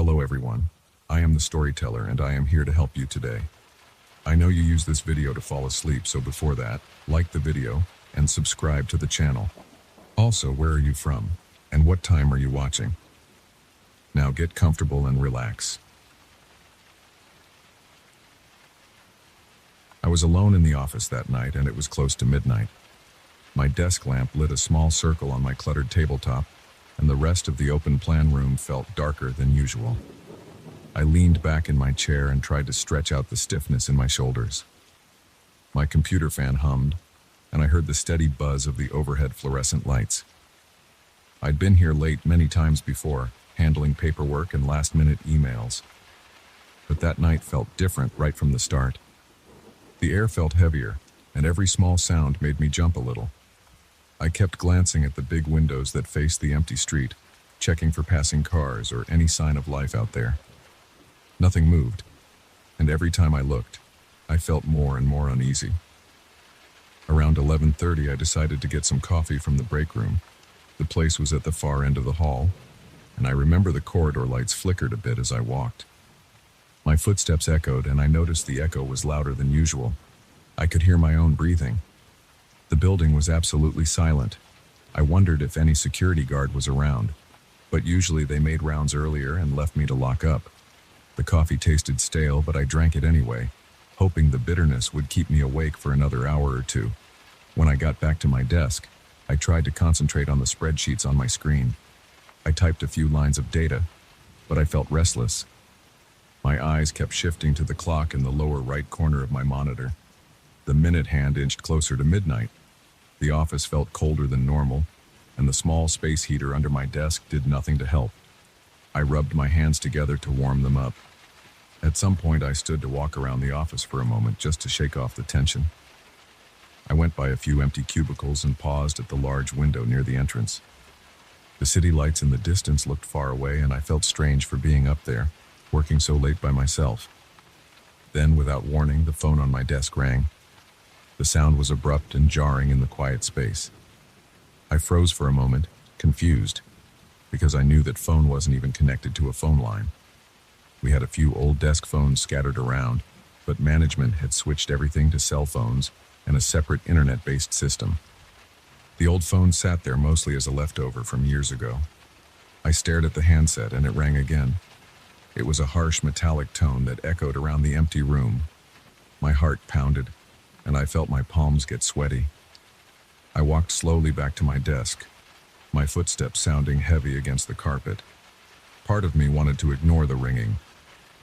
Hello everyone, I am the storyteller and I am here to help you today. I know you use this video to fall asleep, so before that, like the video and subscribe to the channel. Also, where are you from and what time are you watching? Now get comfortable and relax. I was alone in the office that night and it was close to midnight. My desk lamp lit a small circle on my cluttered tabletop, and the rest of the open plan room felt darker than usual. I leaned back in my chair and tried to stretch out the stiffness in my shoulders. My computer fan hummed, and I heard the steady buzz of the overhead fluorescent lights. I'd been here late many times before, handling paperwork and last-minute emails. But that night felt different right from the start. The air felt heavier, and every small sound made me jump a little. I kept glancing at the big windows that faced the empty street, checking for passing cars or any sign of life out there. Nothing moved, and every time I looked, I felt more and more uneasy. Around 11:30, I decided to get some coffee from the break room. The place was at the far end of the hall, and I remember the corridor lights flickered a bit as I walked. My footsteps echoed, and I noticed the echo was louder than usual. I could hear my own breathing. The building was absolutely silent. I wondered if any security guard was around, but usually they made rounds earlier and left me to lock up. The coffee tasted stale, but I drank it anyway, hoping the bitterness would keep me awake for another hour or two. When I got back to my desk, I tried to concentrate on the spreadsheets on my screen. I typed a few lines of data, but I felt restless. My eyes kept shifting to the clock in the lower right corner of my monitor. The minute hand inched closer to midnight. The office felt colder than normal, and the small space heater under my desk did nothing to help. I rubbed my hands together to warm them up. At some point, I stood to walk around the office for a moment just to shake off the tension. I went by a few empty cubicles and paused at the large window near the entrance. The city lights in the distance looked far away, and I felt strange for being up there, working so late by myself. Then, without warning, the phone on my desk rang. The sound was abrupt and jarring in the quiet space. I froze for a moment, confused, because I knew that phone wasn't even connected to a phone line. We had a few old desk phones scattered around, but management had switched everything to cell phones and a separate internet-based system. The old phone sat there mostly as a leftover from years ago. I stared at the handset and it rang again. It was a harsh metallic tone that echoed around the empty room. My heart pounded, and I felt my palms get sweaty. I walked slowly back to my desk, my footsteps sounding heavy against the carpet. Part of me wanted to ignore the ringing.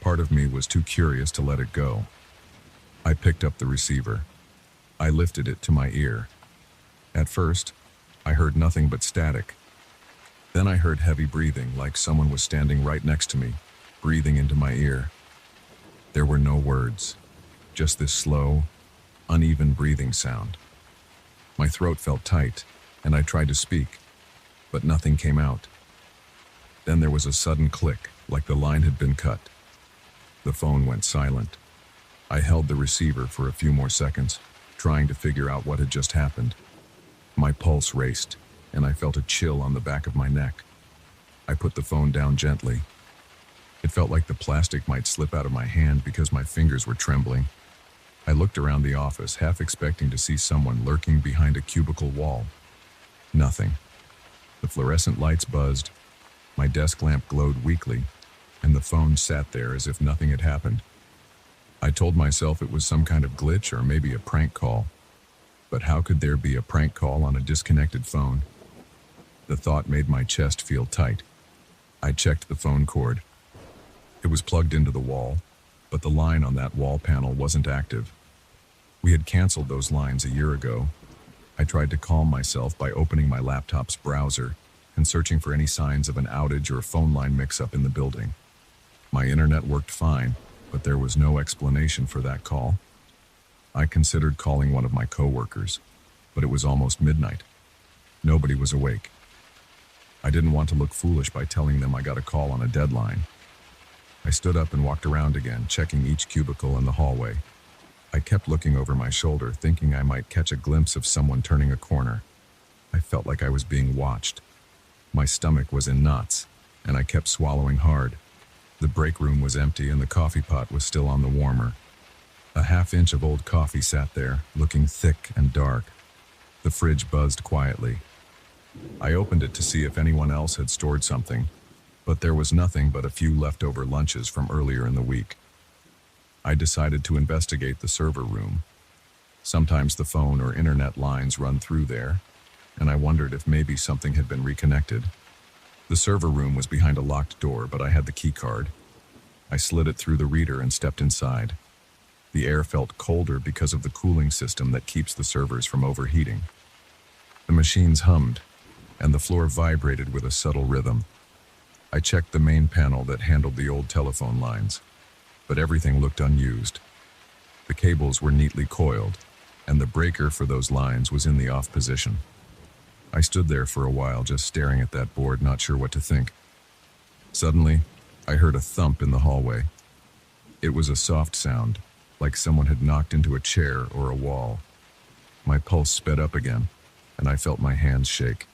Part of me was too curious to let it go. I picked up the receiver. I lifted it to my ear. At first, I heard nothing but static. Then I heard heavy breathing, like someone was standing right next to me, breathing into my ear. There were no words, just this slow, uneven breathing sound. My throat felt tight, and I tried to speak, but nothing came out. Then there was a sudden click, like the line had been cut. The phone went silent. I held the receiver for a few more seconds, trying to figure out what had just happened. My pulse raced, and I felt a chill on the back of my neck. I put the phone down gently. It felt like the plastic might slip out of my hand because my fingers were trembling. I looked around the office, half expecting to see someone lurking behind a cubicle wall. Nothing. The fluorescent lights buzzed, my desk lamp glowed weakly, and the phone sat there as if nothing had happened. I told myself it was some kind of glitch or maybe a prank call. But how could there be a prank call on a disconnected phone? The thought made my chest feel tight. I checked the phone cord. It was plugged into the wall, but the line on that wall panel wasn't active. We had canceled those lines a year ago. I tried to calm myself by opening my laptop's browser and searching for any signs of an outage or phone line mix-up in the building. My internet worked fine, but there was no explanation for that call. I considered calling one of my coworkers, but it was almost midnight. Nobody was awake. I didn't want to look foolish by telling them I got a call on a deadline. I stood up and walked around again, checking each cubicle in the hallway. I kept looking over my shoulder, thinking I might catch a glimpse of someone turning a corner. I felt like I was being watched. My stomach was in knots, and I kept swallowing hard. The break room was empty and the coffee pot was still on the warmer. A half-inch of old coffee sat there, looking thick and dark. The fridge buzzed quietly. I opened it to see if anyone else had stored something, but there was nothing but a few leftover lunches from earlier in the week. I decided to investigate the server room. Sometimes the phone or internet lines run through there, and I wondered if maybe something had been reconnected. The server room was behind a locked door, but I had the key card. I slid it through the reader and stepped inside. The air felt colder because of the cooling system that keeps the servers from overheating. The machines hummed, and the floor vibrated with a subtle rhythm. I checked the main panel that handled the old telephone lines, but everything looked unused. The cables were neatly coiled, and the breaker for those lines was in the off position. I stood there for a while just staring at that board, not sure what to think. Suddenly, I heard a thump in the hallway. It was a soft sound, like someone had knocked into a chair or a wall. My pulse sped up again, and I felt my hands shake.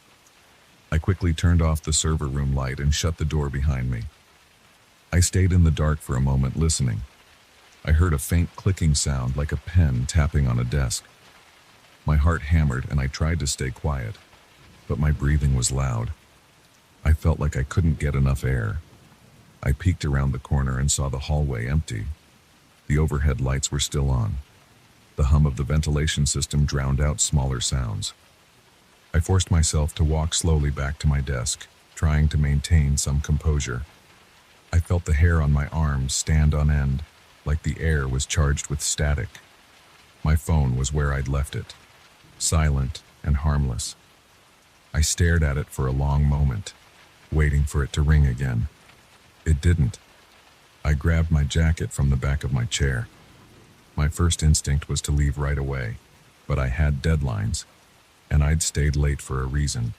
I quickly turned off the server room light and shut the door behind me. I stayed in the dark for a moment listening. I heard a faint clicking sound like a pen tapping on a desk. My heart hammered and I tried to stay quiet, but my breathing was loud. I felt like I couldn't get enough air. I peeked around the corner and saw the hallway empty. The overhead lights were still on. The hum of the ventilation system drowned out smaller sounds. I forced myself to walk slowly back to my desk, trying to maintain some composure. I felt the hair on my arms stand on end, like the air was charged with static. My phone was where I'd left it, silent and harmless. I stared at it for a long moment, waiting for it to ring again. It didn't. I grabbed my jacket from the back of my chair. My first instinct was to leave right away, but I had deadlines, and I'd stayed late for a reason.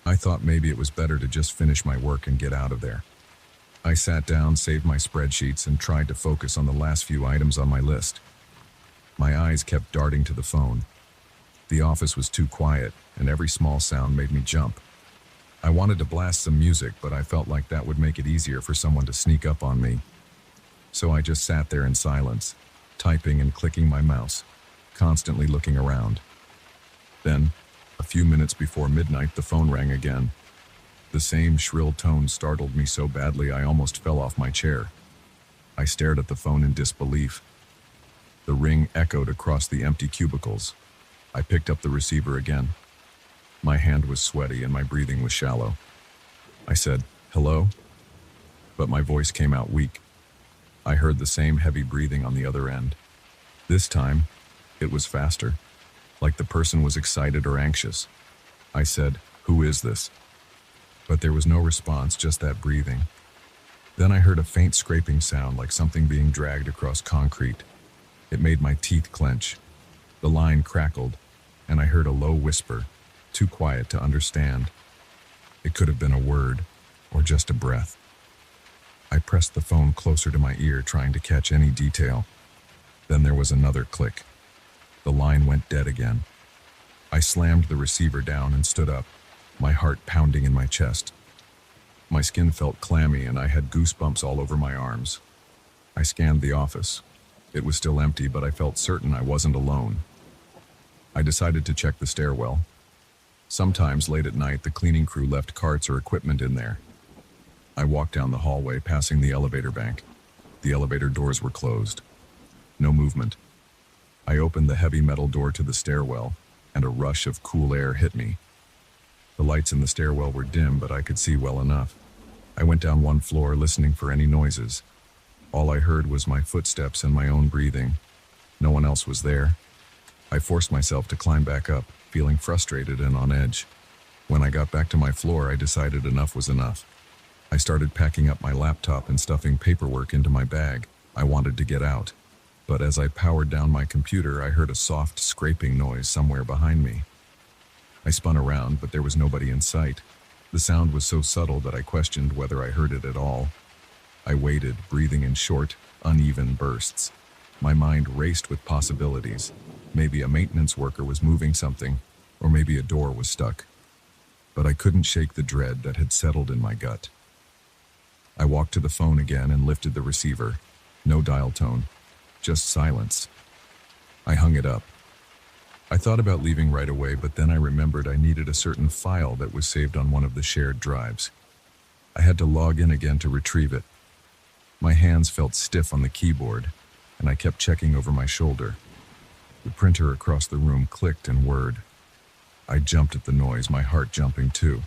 I thought maybe it was better to just finish my work and get out of there. I sat down, saved my spreadsheets, and tried to focus on the last few items on my list. My eyes kept darting to the phone. The office was too quiet, and every small sound made me jump. I wanted to blast some music, but I felt like that would make it easier for someone to sneak up on me. So I just sat there in silence, typing and clicking my mouse, constantly looking around. Then, a few minutes before midnight, the phone rang again. The same shrill tone startled me so badly I almost fell off my chair. I stared at the phone in disbelief. The ring echoed across the empty cubicles. I picked up the receiver again. My hand was sweaty and my breathing was shallow. I said, "Hello?" But my voice came out weak. I heard the same heavy breathing on the other end. This time, it was faster, like the person was excited or anxious. I said, "Who is this?" But there was no response, just that breathing. Then I heard a faint scraping sound like something being dragged across concrete. It made my teeth clench. The line crackled, and I heard a low whisper, too quiet to understand. It could have been a word, or just a breath. I pressed the phone closer to my ear, trying to catch any detail. Then there was another click. The line went dead again. I slammed the receiver down and stood up, my heart pounding in my chest. My skin felt clammy and I had goosebumps all over my arms. I scanned the office. It was still empty, but I felt certain I wasn't alone. I decided to check the stairwell. Sometimes late at night, the cleaning crew left carts or equipment in there. I walked down the hallway, passing the elevator bank. The elevator doors were closed. No movement. I opened the heavy metal door to the stairwell, and a rush of cool air hit me. The lights in the stairwell were dim, but I could see well enough. I went down one floor, listening for any noises. All I heard was my footsteps and my own breathing. No one else was there. I forced myself to climb back up, feeling frustrated and on edge. When I got back to my floor, I decided enough was enough. I started packing up my laptop and stuffing paperwork into my bag. I wanted to get out. But as I powered down my computer, I heard a soft scraping noise somewhere behind me. I spun around, but there was nobody in sight. The sound was so subtle that I questioned whether I heard it at all. I waited, breathing in short, uneven bursts. My mind raced with possibilities. Maybe a maintenance worker was moving something, or maybe a door was stuck. But I couldn't shake the dread that had settled in my gut. I walked to the phone again and lifted the receiver. No dial tone, just silence. I hung it up. I thought about leaving right away, but then I remembered I needed a certain file that was saved on one of the shared drives. I had to log in again to retrieve it. My hands felt stiff on the keyboard, and I kept checking over my shoulder. The printer across the room clicked and whirred. I jumped at the noise, my heart jumping too.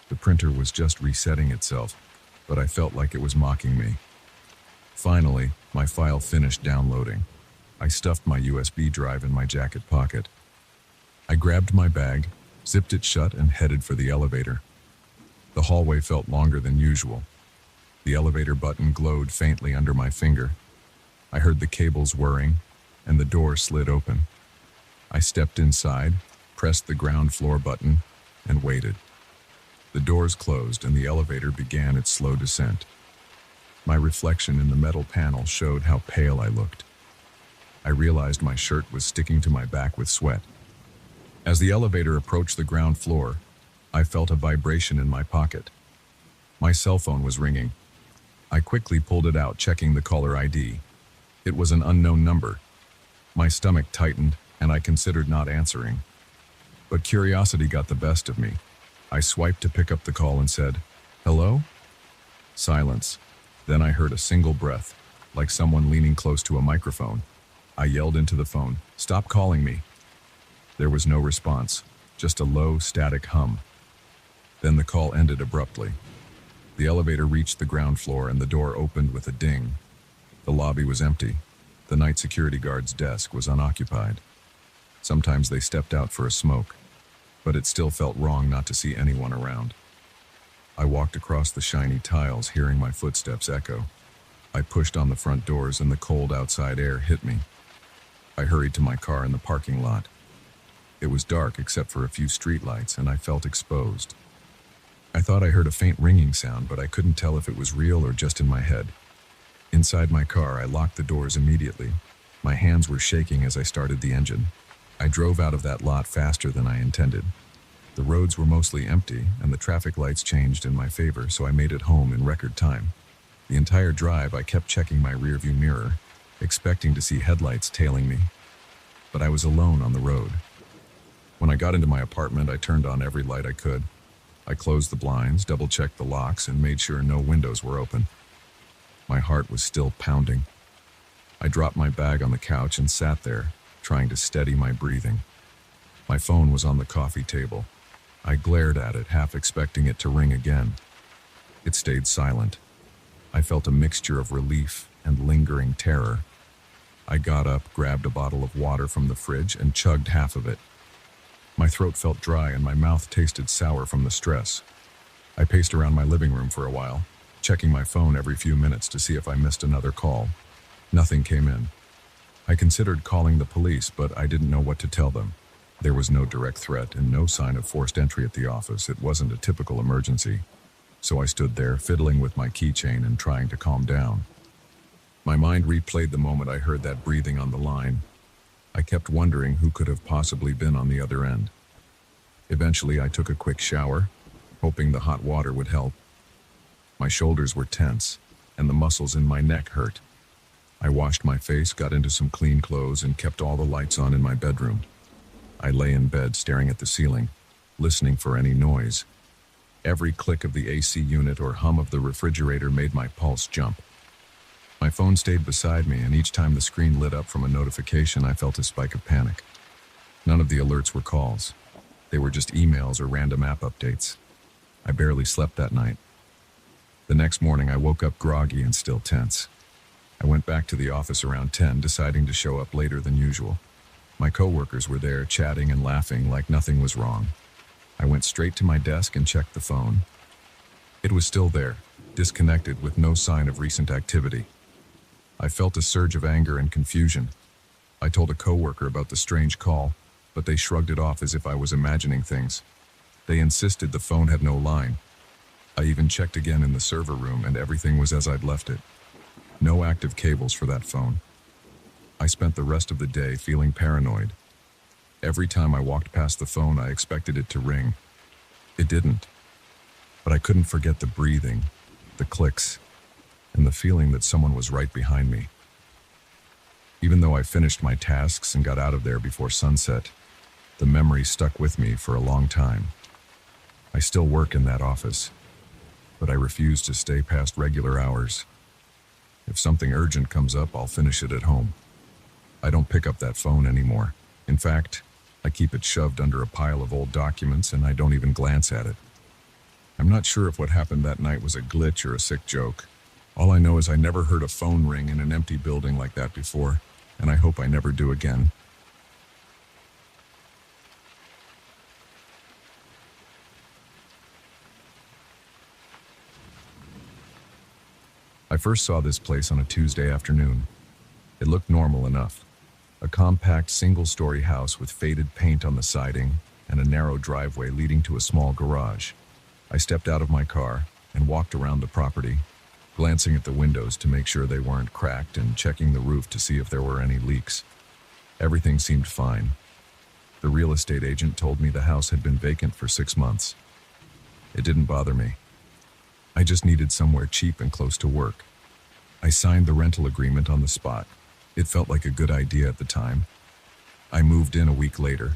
The printer was just resetting itself, but I felt like it was mocking me. Finally, my file finished downloading. I stuffed my USB drive in my jacket pocket. I grabbed my bag, zipped it shut, and headed for the elevator. The hallway felt longer than usual. The elevator button glowed faintly under my finger. I heard the cables whirring, and the door slid open. I stepped inside, pressed the ground floor button, and waited. The doors closed and the elevator began its slow descent. My reflection in the metal panel showed how pale I looked. I realized my shirt was sticking to my back with sweat. As the elevator approached the ground floor, I felt a vibration in my pocket. My cell phone was ringing. I quickly pulled it out, checking the caller ID. It was an unknown number. My stomach tightened, and I considered not answering. But curiosity got the best of me. I swiped to pick up the call and said, "Hello?" Silence. Then I heard a single breath, like someone leaning close to a microphone. I yelled into the phone, "Stop calling me." There was no response, just a low, static hum. Then the call ended abruptly. The elevator reached the ground floor and the door opened with a ding. The lobby was empty. The night security guard's desk was unoccupied. Sometimes they stepped out for a smoke, but it still felt wrong not to see anyone around. I walked across the shiny tiles, hearing my footsteps echo. I pushed on the front doors and the cold outside air hit me. I hurried to my car in the parking lot. It was dark except for a few streetlights, and I felt exposed. I thought I heard a faint ringing sound, but I couldn't tell if it was real or just in my head. Inside my car, I locked the doors immediately. My hands were shaking as I started the engine. I drove out of that lot faster than I intended. The roads were mostly empty, and the traffic lights changed in my favor, so I made it home in record time. The entire drive, I kept checking my rearview mirror, expecting to see headlights tailing me. But I was alone on the road. When I got into my apartment, I turned on every light I could. I closed the blinds, double-checked the locks, and made sure no windows were open. My heart was still pounding. I dropped my bag on the couch and sat there, trying to steady my breathing. My phone was on the coffee table. I glared at it, half expecting it to ring again. It stayed silent. I felt a mixture of relief and lingering terror. I got up, grabbed a bottle of water from the fridge, and chugged half of it. My throat felt dry and my mouth tasted sour from the stress. I paced around my living room for a while, checking my phone every few minutes to see if I missed another call. Nothing came in. I considered calling the police, but I didn't know what to tell them. There was no direct threat and no sign of forced entry at the office. It wasn't a typical emergency. So I stood there, fiddling with my keychain and trying to calm down. My mind replayed the moment I heard that breathing on the line. I kept wondering who could have possibly been on the other end. Eventually, I took a quick shower, hoping the hot water would help. My shoulders were tense, and the muscles in my neck hurt. I washed my face, got into some clean clothes, and kept all the lights on in my bedroom. I lay in bed, staring at the ceiling, listening for any noise. Every click of the AC unit or hum of the refrigerator made my pulse jump. My phone stayed beside me, and each time the screen lit up from a notification, I felt a spike of panic. None of the alerts were calls. They were just emails or random app updates. I barely slept that night. The next morning, I woke up groggy and still tense. I went back to the office around 10, deciding to show up later than usual. My coworkers were there, chatting and laughing like nothing was wrong. I went straight to my desk and checked the phone. It was still there, disconnected with no sign of recent activity. I felt a surge of anger and confusion. I told a coworker about the strange call, but they shrugged it off as if I was imagining things. They insisted the phone had no line. I even checked again in the server room, and everything was as I'd left it. No active cables for that phone. I spent the rest of the day feeling paranoid. Every time I walked past the phone, I expected it to ring. It didn't. But I couldn't forget the breathing, the clicks, and the feeling that someone was right behind me. Even though I finished my tasks and got out of there before sunset, the memory stuck with me for a long time. I still work in that office, but I refuse to stay past regular hours. If something urgent comes up, I'll finish it at home. I don't pick up that phone anymore. In fact, I keep it shoved under a pile of old documents and I don't even glance at it. I'm not sure if what happened that night was a glitch or a sick joke. All I know is I never heard a phone ring in an empty building like that before, and I hope I never do again. I first saw this place on a Tuesday afternoon. It looked normal enough. A compact single-story house with faded paint on the siding and a narrow driveway leading to a small garage. I stepped out of my car and walked around the property, glancing at the windows to make sure they weren't cracked and checking the roof to see if there were any leaks. Everything seemed fine. The real estate agent told me the house had been vacant for 6 months. It didn't bother me. I just needed somewhere cheap and close to work. I signed the rental agreement on the spot. It felt like a good idea at the time. I moved in a week later.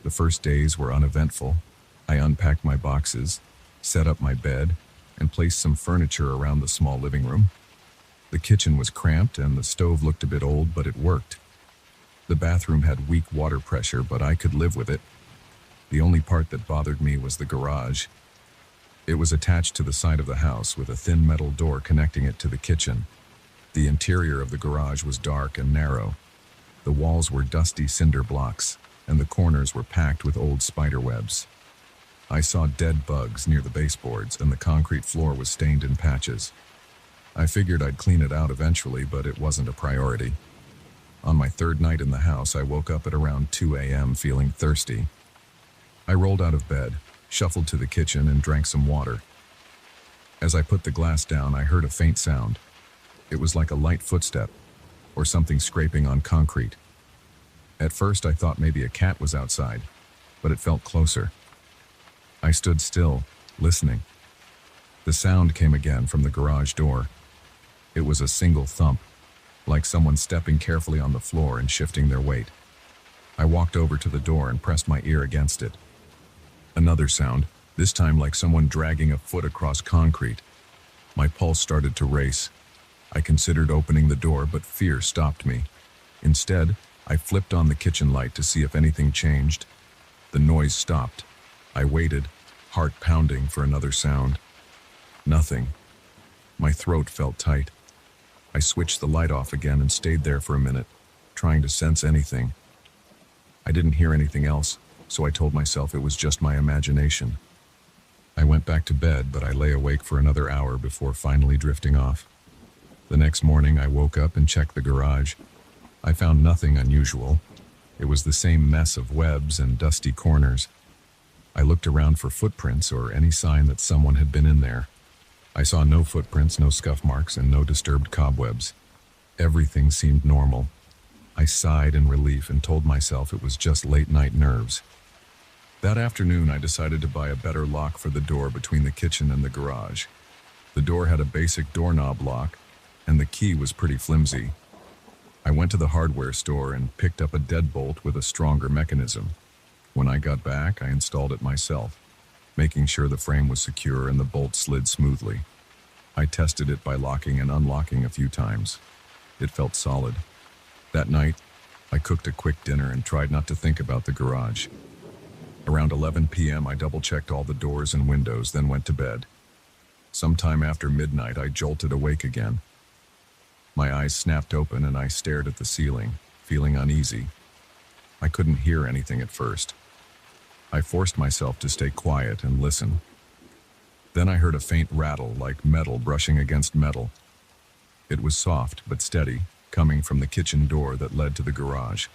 The first days were uneventful. I unpacked my boxes, set up my bed, and placed some furniture around the small living room. The kitchen was cramped and the stove looked a bit old, but it worked. The bathroom had weak water pressure, but I could live with it. The only part that bothered me was the garage. It was attached to the side of the house with a thin metal door connecting it to the kitchen. The interior of the garage was dark and narrow. The walls were dusty cinder blocks, and the corners were packed with old spider webs. I saw dead bugs near the baseboards, and the concrete floor was stained in patches. I figured I'd clean it out eventually, but it wasn't a priority. On my third night in the house, I woke up at around 2 a.m. feeling thirsty. I rolled out of bed, shuffled to the kitchen, and drank some water. As I put the glass down, I heard a faint sound. It was like a light footstep, or something scraping on concrete. At first, I thought maybe a cat was outside, but it felt closer. I stood still, listening. The sound came again from the garage door. It was a single thump, like someone stepping carefully on the floor and shifting their weight. I walked over to the door and pressed my ear against it. Another sound, this time like someone dragging a foot across concrete. My pulse started to race. I considered opening the door, but fear stopped me. Instead, I flipped on the kitchen light to see if anything changed. The noise stopped. I waited, heart pounding for another sound. Nothing. My throat felt tight. I switched the light off again and stayed there for a minute, trying to sense anything. I didn't hear anything else, so I told myself it was just my imagination. I went back to bed, but I lay awake for another hour before finally drifting off. The next morning, I woke up and checked the garage. I found nothing unusual. It was the same mess of webs and dusty corners. I looked around for footprints or any sign that someone had been in there. I saw no footprints, no scuff marks, and no disturbed cobwebs. Everything seemed normal. I sighed in relief and told myself it was just late-night nerves. That afternoon, I decided to buy a better lock for the door between the kitchen and the garage. The door had a basic doorknob lock, and the key was pretty flimsy. I went to the hardware store and picked up a deadbolt with a stronger mechanism. When I got back, I installed it myself, making sure the frame was secure and the bolt slid smoothly. I tested it by locking and unlocking a few times. It felt solid. That night, I cooked a quick dinner and tried not to think about the garage. Around 11 p.m., I double-checked all the doors and windows, then went to bed. Sometime after midnight, I jolted awake again. My eyes snapped open and I stared at the ceiling, feeling uneasy. I couldn't hear anything at first. I forced myself to stay quiet and listen. Then I heard a faint rattle, like metal brushing against metal. It was soft but steady, coming from the kitchen door that led to the garage.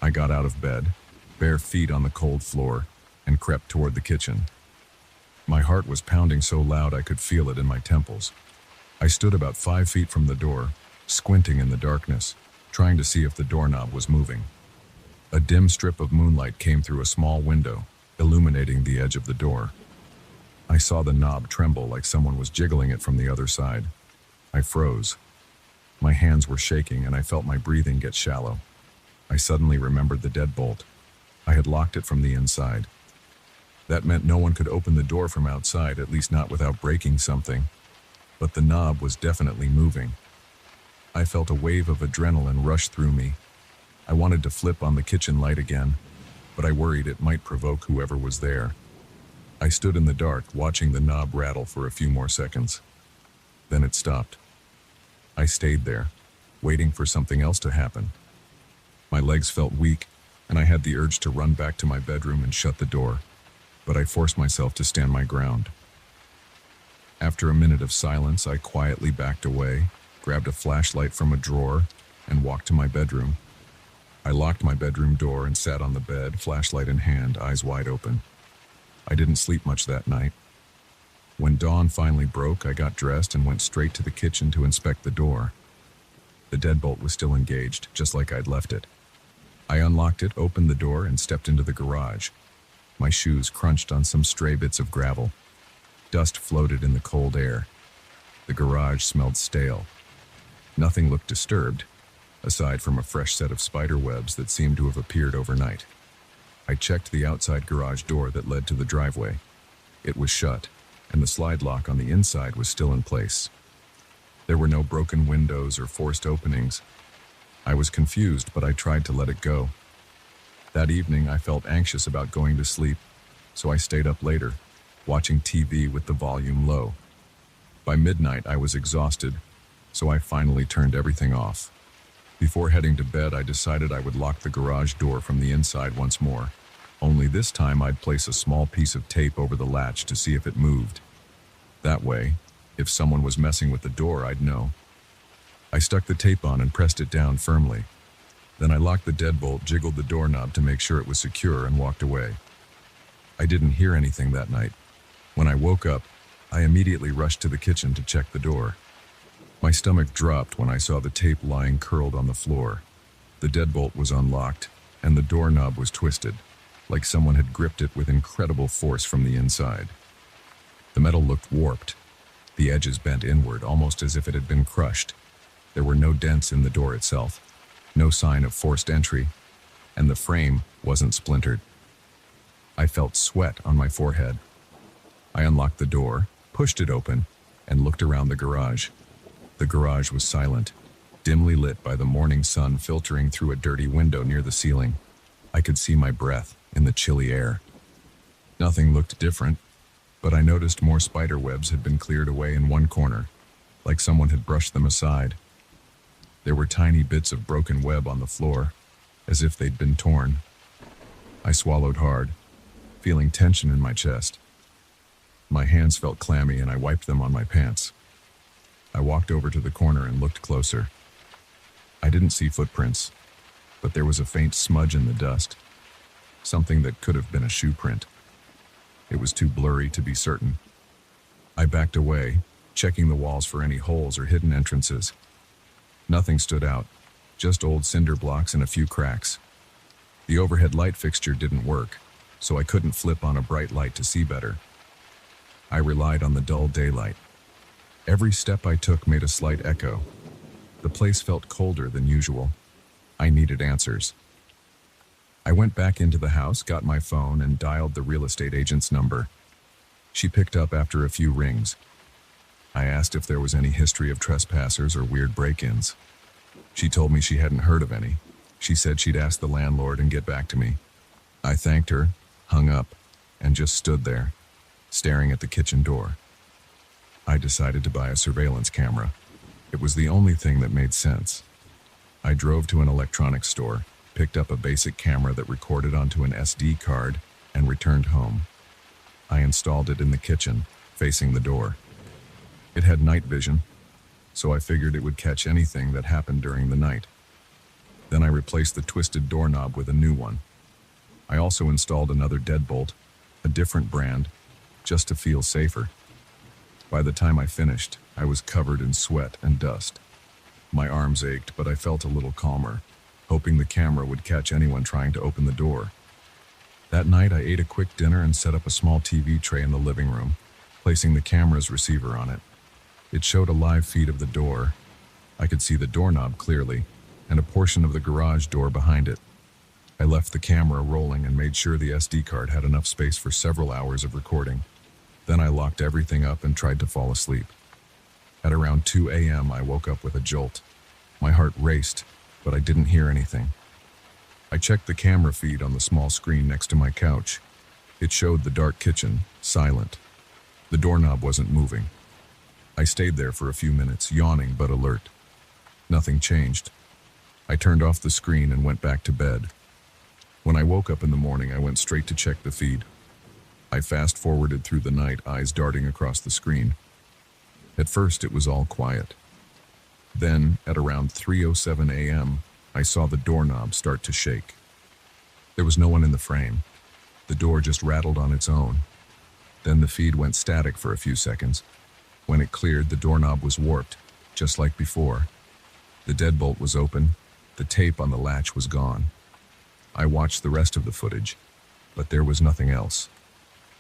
I got out of bed, bare feet on the cold floor, and crept toward the kitchen. My heart was pounding so loud I could feel it in my temples. I stood about 5 feet from the door, squinting in the darkness, trying to see if the doorknob was moving. A dim strip of moonlight came through a small window, illuminating the edge of the door. I saw the knob tremble like someone was jiggling it from the other side. I froze. My hands were shaking and I felt my breathing get shallow. I suddenly remembered the deadbolt. I had locked it from the inside. That meant no one could open the door from outside, at least not without breaking something. But the knob was definitely moving. I felt a wave of adrenaline rush through me. I wanted to flip on the kitchen light again, but I worried it might provoke whoever was there. I stood in the dark, watching the knob rattle for a few more seconds. Then it stopped. I stayed there, waiting for something else to happen. My legs felt weak, and I had the urge to run back to my bedroom and shut the door, but I forced myself to stand my ground. After a minute of silence, I quietly backed away, grabbed a flashlight from a drawer, and walked to my bedroom. I locked my bedroom door and sat on the bed, flashlight in hand, eyes wide open. I didn't sleep much that night. When dawn finally broke, I got dressed and went straight to the kitchen to inspect the door. The deadbolt was still engaged, just like I'd left it. I unlocked it, opened the door, and stepped into the garage. My shoes crunched on some stray bits of gravel. Dust floated in the cold air. The garage smelled stale. Nothing looked disturbed, aside from a fresh set of spider webs that seemed to have appeared overnight. I checked the outside garage door that led to the driveway. It was shut, and the slide lock on the inside was still in place. There were no broken windows or forced openings. I was confused, but I tried to let it go. That evening, I felt anxious about going to sleep, so I stayed up later, watching TV with the volume low. By midnight, I was exhausted, so I finally turned everything off. Before heading to bed, I decided I would lock the garage door from the inside once more. Only this time I'd place a small piece of tape over the latch to see if it moved. That way, if someone was messing with the door, I'd know. I stuck the tape on and pressed it down firmly. Then I locked the deadbolt, jiggled the doorknob to make sure it was secure, and walked away. I didn't hear anything that night. When I woke up, I immediately rushed to the kitchen to check the door. My stomach dropped when I saw the tape lying curled on the floor. The deadbolt was unlocked, and the doorknob was twisted, like someone had gripped it with incredible force from the inside. The metal looked warped, the edges bent inward, almost as if it had been crushed. There were no dents in the door itself, no sign of forced entry, and the frame wasn't splintered. I felt sweat on my forehead. I unlocked the door, pushed it open, and looked around the garage. The garage was silent, dimly lit by the morning sun filtering through a dirty window near the ceiling. I could see my breath in the chilly air. Nothing looked different, but I noticed more spider webs had been cleared away in one corner, like someone had brushed them aside. There were tiny bits of broken web on the floor, as if they'd been torn. I swallowed hard, feeling tension in my chest. My hands felt clammy and I wiped them on my pants. I walked over to the corner and looked closer. I didn't see footprints, but there was a faint smudge in the dust, something that could have been a shoe print. It was too blurry to be certain. I backed away, checking the walls for any holes or hidden entrances. Nothing stood out, just old cinder blocks and a few cracks. The overhead light fixture didn't work, so I couldn't flip on a bright light to see better. I relied on the dull daylight. Every step I took made a slight echo. The place felt colder than usual. I needed answers. I went back into the house, got my phone, and dialed the real estate agent's number. She picked up after a few rings. I asked if there was any history of trespassers or weird break-ins. She told me she hadn't heard of any. She said she'd ask the landlord and get back to me. I thanked her, hung up, and just stood there, staring at the kitchen door. I decided to buy a surveillance camera. It was the only thing that made sense. I drove to an electronics store, picked up a basic camera that recorded onto an SD card, and returned home. I installed it in the kitchen, facing the door. It had night vision, so I figured it would catch anything that happened during the night. Then I replaced the twisted doorknob with a new one. I also installed another deadbolt, a different brand, just to feel safer. By the time I finished, I was covered in sweat and dust. My arms ached, but I felt a little calmer, hoping the camera would catch anyone trying to open the door. That night, I ate a quick dinner and set up a small TV tray in the living room, placing the camera's receiver on it. It showed a live feed of the door. I could see the doorknob clearly, and a portion of the garage door behind it. I left the camera rolling and made sure the SD card had enough space for several hours of recording. Then I locked everything up and tried to fall asleep. At around 2 a.m., I woke up with a jolt. My heart raced, but I didn't hear anything. I checked the camera feed on the small screen next to my couch. It showed the dark kitchen, silent. The doorknob wasn't moving. I stayed there for a few minutes, yawning but alert. Nothing changed. I turned off the screen and went back to bed. When I woke up in the morning, I went straight to check the feed. I fast-forwarded through the night, eyes darting across the screen. At first, it was all quiet. Then, at around 3:07 a.m., I saw the doorknob start to shake. There was no one in the frame. The door just rattled on its own. Then the feed went static for a few seconds. When it cleared, the doorknob was warped, just like before. The deadbolt was open. The tape on the latch was gone. I watched the rest of the footage, but there was nothing else.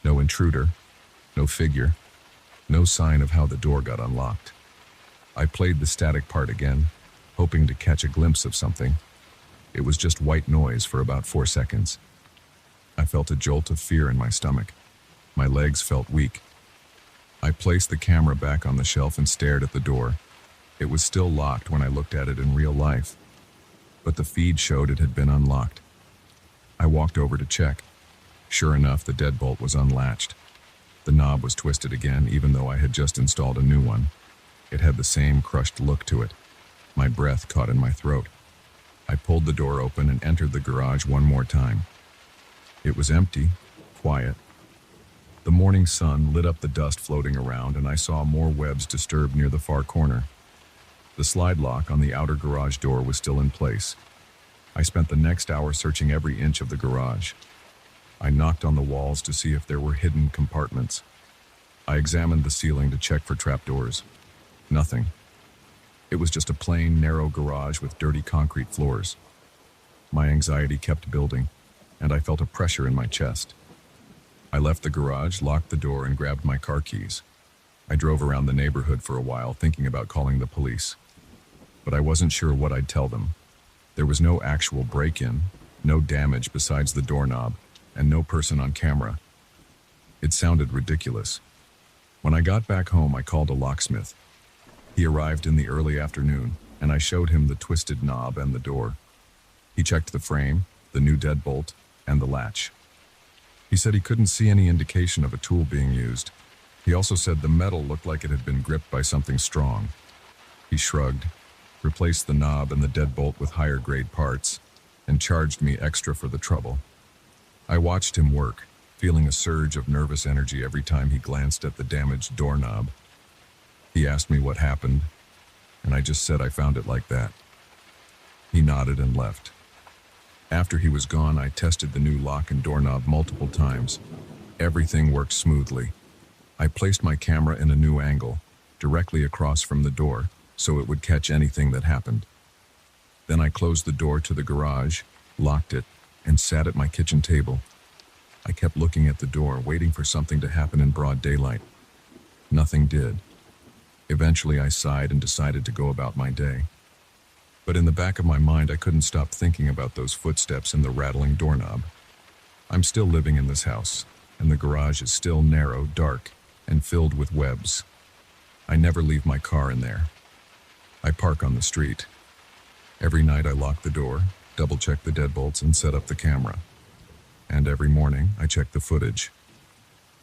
No intruder, no figure, no sign of how the door got unlocked. I played the static part again, hoping to catch a glimpse of something. It was just white noise for about 4 seconds. I felt a jolt of fear in my stomach. My legs felt weak. I placed the camera back on the shelf and stared at the door. It was still locked when I looked at it in real life, but the feed showed it had been unlocked. I walked over to check. Sure enough, the deadbolt was unlatched. The knob was twisted again, even though I had just installed a new one. It had the same crushed look to it. My breath caught in my throat. I pulled the door open and entered the garage one more time. It was empty, quiet. The morning sun lit up the dust floating around, and I saw more webs disturbed near the far corner. The slide lock on the outer garage door was still in place. I spent the next hour searching every inch of the garage. I knocked on the walls to see if there were hidden compartments. I examined the ceiling to check for trapdoors. Nothing. It was just a plain, narrow garage with dirty concrete floors. My anxiety kept building, and I felt a pressure in my chest. I left the garage, locked the door, and grabbed my car keys. I drove around the neighborhood for a while, thinking about calling the police. But I wasn't sure what I'd tell them. There was no actual break-in, no damage besides the doorknob, and no person on camera. It sounded ridiculous. When I got back home, I called a locksmith. He arrived in the early afternoon, and I showed him the twisted knob and the door. He checked the frame, the new deadbolt, and the latch. He said he couldn't see any indication of a tool being used. He also said the metal looked like it had been gripped by something strong. He shrugged, replaced the knob and the deadbolt with higher-grade parts, and charged me extra for the trouble. I watched him work, feeling a surge of nervous energy every time he glanced at the damaged doorknob. He asked me what happened, and I just said I found it like that. He nodded and left. After he was gone, I tested the new lock and doorknob multiple times. Everything worked smoothly. I placed my camera in a new angle, directly across from the door, so it would catch anything that happened. Then I closed the door to the garage, locked it, and sat at my kitchen table. I kept looking at the door, waiting for something to happen in broad daylight. Nothing did. Eventually, I sighed and decided to go about my day. But in the back of my mind, I couldn't stop thinking about those footsteps and the rattling doorknob. I'm still living in this house, and the garage is still narrow, dark, and filled with webs. I never leave my car in there. I park on the street. Every night I lock the door, double-check the deadbolts, and set up the camera. And every morning I check the footage.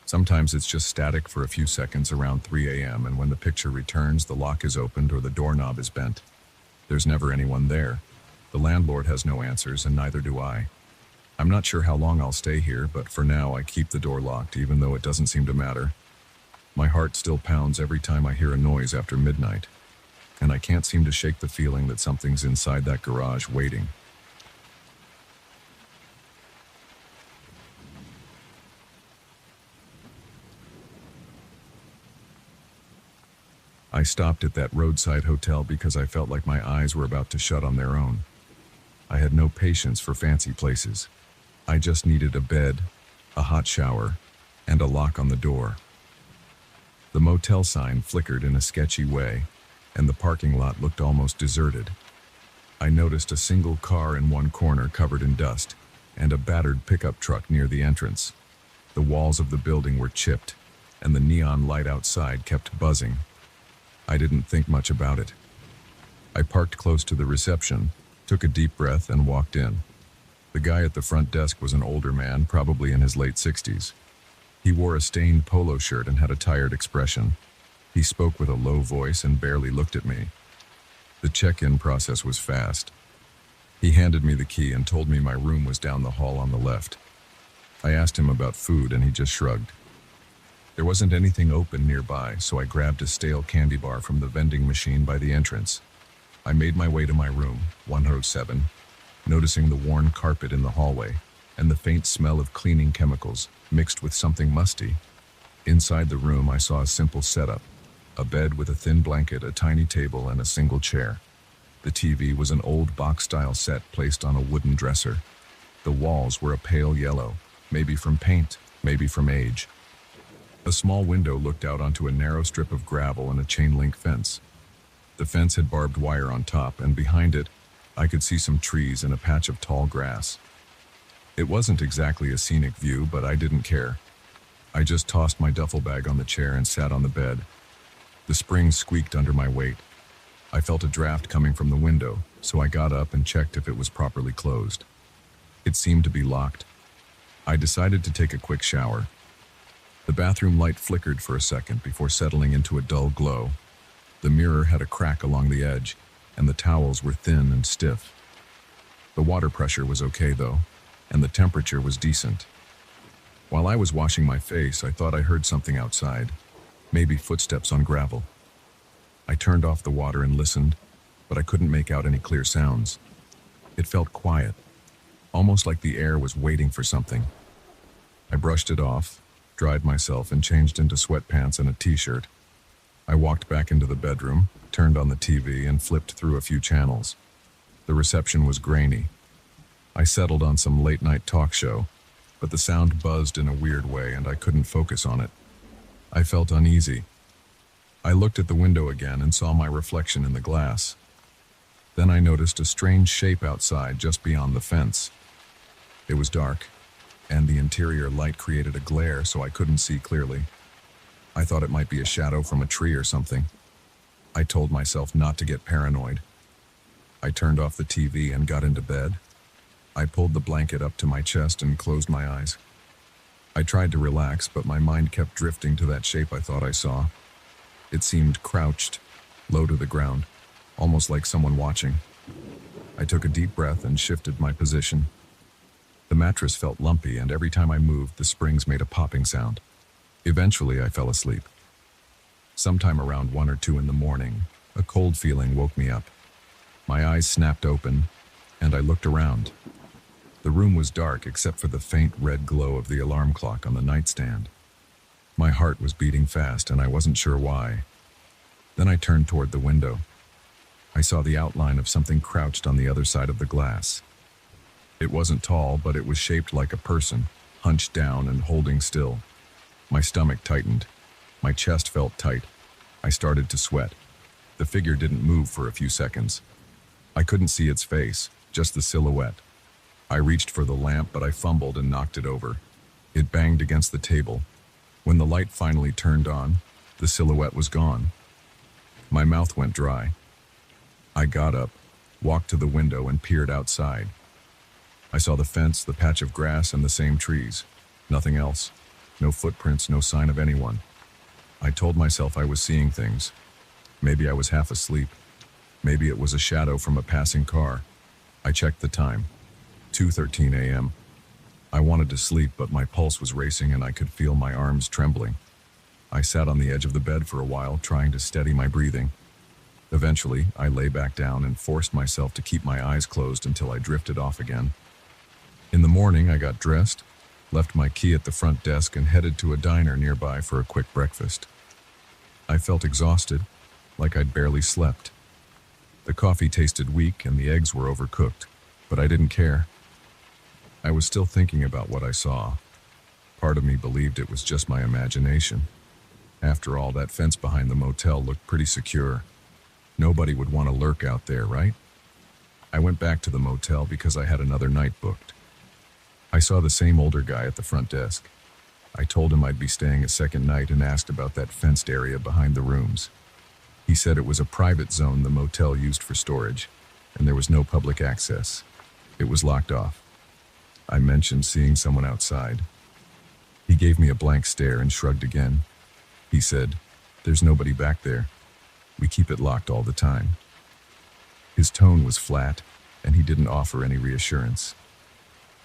Sometimes it's just static for a few seconds around 3 a.m., and when the picture returns, the lock is opened or the doorknob is bent. There's never anyone there. The landlord has no answers, and neither do I. I'm not sure how long I'll stay here, but for now I keep the door locked, even though it doesn't seem to matter. My heart still pounds every time I hear a noise after midnight, and I can't seem to shake the feeling that something's inside that garage waiting. I stopped at that roadside hotel because I felt like my eyes were about to shut on their own. I had no patience for fancy places. I just needed a bed, a hot shower, and a lock on the door. The motel sign flickered in a sketchy way, and the parking lot looked almost deserted. I noticed a single car in one corner covered in dust, and a battered pickup truck near the entrance. The walls of the building were chipped, and the neon light outside kept buzzing. I didn't think much about it. I parked close to the reception, took a deep breath, and walked in. The guy at the front desk was an older man, probably in his late 60s. He wore a stained polo shirt and had a tired expression. He spoke with a low voice and barely looked at me. The check-in process was fast. He handed me the key and told me my room was down the hall on the left. I asked him about food and he just shrugged. There wasn't anything open nearby, so I grabbed a stale candy bar from the vending machine by the entrance. I made my way to my room, 107, noticing the worn carpet in the hallway and the faint smell of cleaning chemicals mixed with something musty. Inside the room, I saw a simple setup: a bed with a thin blanket, a tiny table, and a single chair. The TV was an old box-style set placed on a wooden dresser. The walls were a pale yellow, maybe from paint, maybe from age. A small window looked out onto a narrow strip of gravel and a chain-link fence. The fence had barbed wire on top, and behind it, I could see some trees and a patch of tall grass. It wasn't exactly a scenic view, but I didn't care. I just tossed my duffel bag on the chair and sat on the bed. The springs squeaked under my weight. I felt a draft coming from the window, so I got up and checked if it was properly closed. It seemed to be locked. I decided to take a quick shower. The bathroom light flickered for a second before settling into a dull glow. The mirror had a crack along the edge, and the towels were thin and stiff. The water pressure was okay, though, and the temperature was decent. While I was washing my face, I thought I heard something outside, maybe footsteps on gravel. I turned off the water and listened, but I couldn't make out any clear sounds. It felt quiet, almost like the air was waiting for something. I brushed it off, dried myself, and changed into sweatpants and a t-shirt. I walked back into the bedroom, turned on the TV, and flipped through a few channels. The reception was grainy. I settled on some late-night talk show, but the sound buzzed in a weird way and I couldn't focus on it. I felt uneasy. I looked at the window again and saw my reflection in the glass. Then I noticed a strange shape outside just beyond the fence. It was dark, and the interior light created a glare so I couldn't see clearly. I thought it might be a shadow from a tree or something. I told myself not to get paranoid. I turned off the TV and got into bed. I pulled the blanket up to my chest and closed my eyes. I tried to relax, but my mind kept drifting to that shape I thought I saw. It seemed crouched, low to the ground, almost like someone watching. I took a deep breath and shifted my position. The mattress felt lumpy, and every time I moved, the springs made a popping sound. Eventually, I fell asleep. Sometime around 1 or 2 in the morning, a cold feeling woke me up. My eyes snapped open, and I looked around. The room was dark except for the faint red glow of the alarm clock on the nightstand. My heart was beating fast, and I wasn't sure why. Then I turned toward the window. I saw the outline of something crouched on the other side of the glass. It wasn't tall, but it was shaped like a person, hunched down and holding still. My stomach tightened. My chest felt tight. I started to sweat. The figure didn't move for a few seconds. I couldn't see its face, just the silhouette. I reached for the lamp, but I fumbled and knocked it over. It banged against the table. When the light finally turned on, the silhouette was gone. My mouth went dry. I got up, walked to the window, and peered outside. I saw the fence, the patch of grass, and the same trees. Nothing else. No footprints, no sign of anyone. I told myself I was seeing things. Maybe I was half asleep. Maybe it was a shadow from a passing car. I checked the time. 2:13 a.m. I wanted to sleep, but my pulse was racing and I could feel my arms trembling. I sat on the edge of the bed for a while, trying to steady my breathing. Eventually, I lay back down and forced myself to keep my eyes closed until I drifted off again. In the morning, I got dressed, left my key at the front desk, and headed to a diner nearby for a quick breakfast. I felt exhausted, like I'd barely slept. The coffee tasted weak and the eggs were overcooked, but I didn't care. I was still thinking about what I saw. Part of me believed it was just my imagination. After all, that fence behind the motel looked pretty secure. Nobody would want to lurk out there, right? I went back to the motel because I had another night booked. I saw the same older guy at the front desk. I told him I'd be staying a second night and asked about that fenced area behind the rooms. He said it was a private zone the motel used for storage, and there was no public access. It was locked off. I mentioned seeing someone outside. He gave me a blank stare and shrugged again. He said, "There's nobody back there. We keep it locked all the time." His tone was flat, and he didn't offer any reassurance.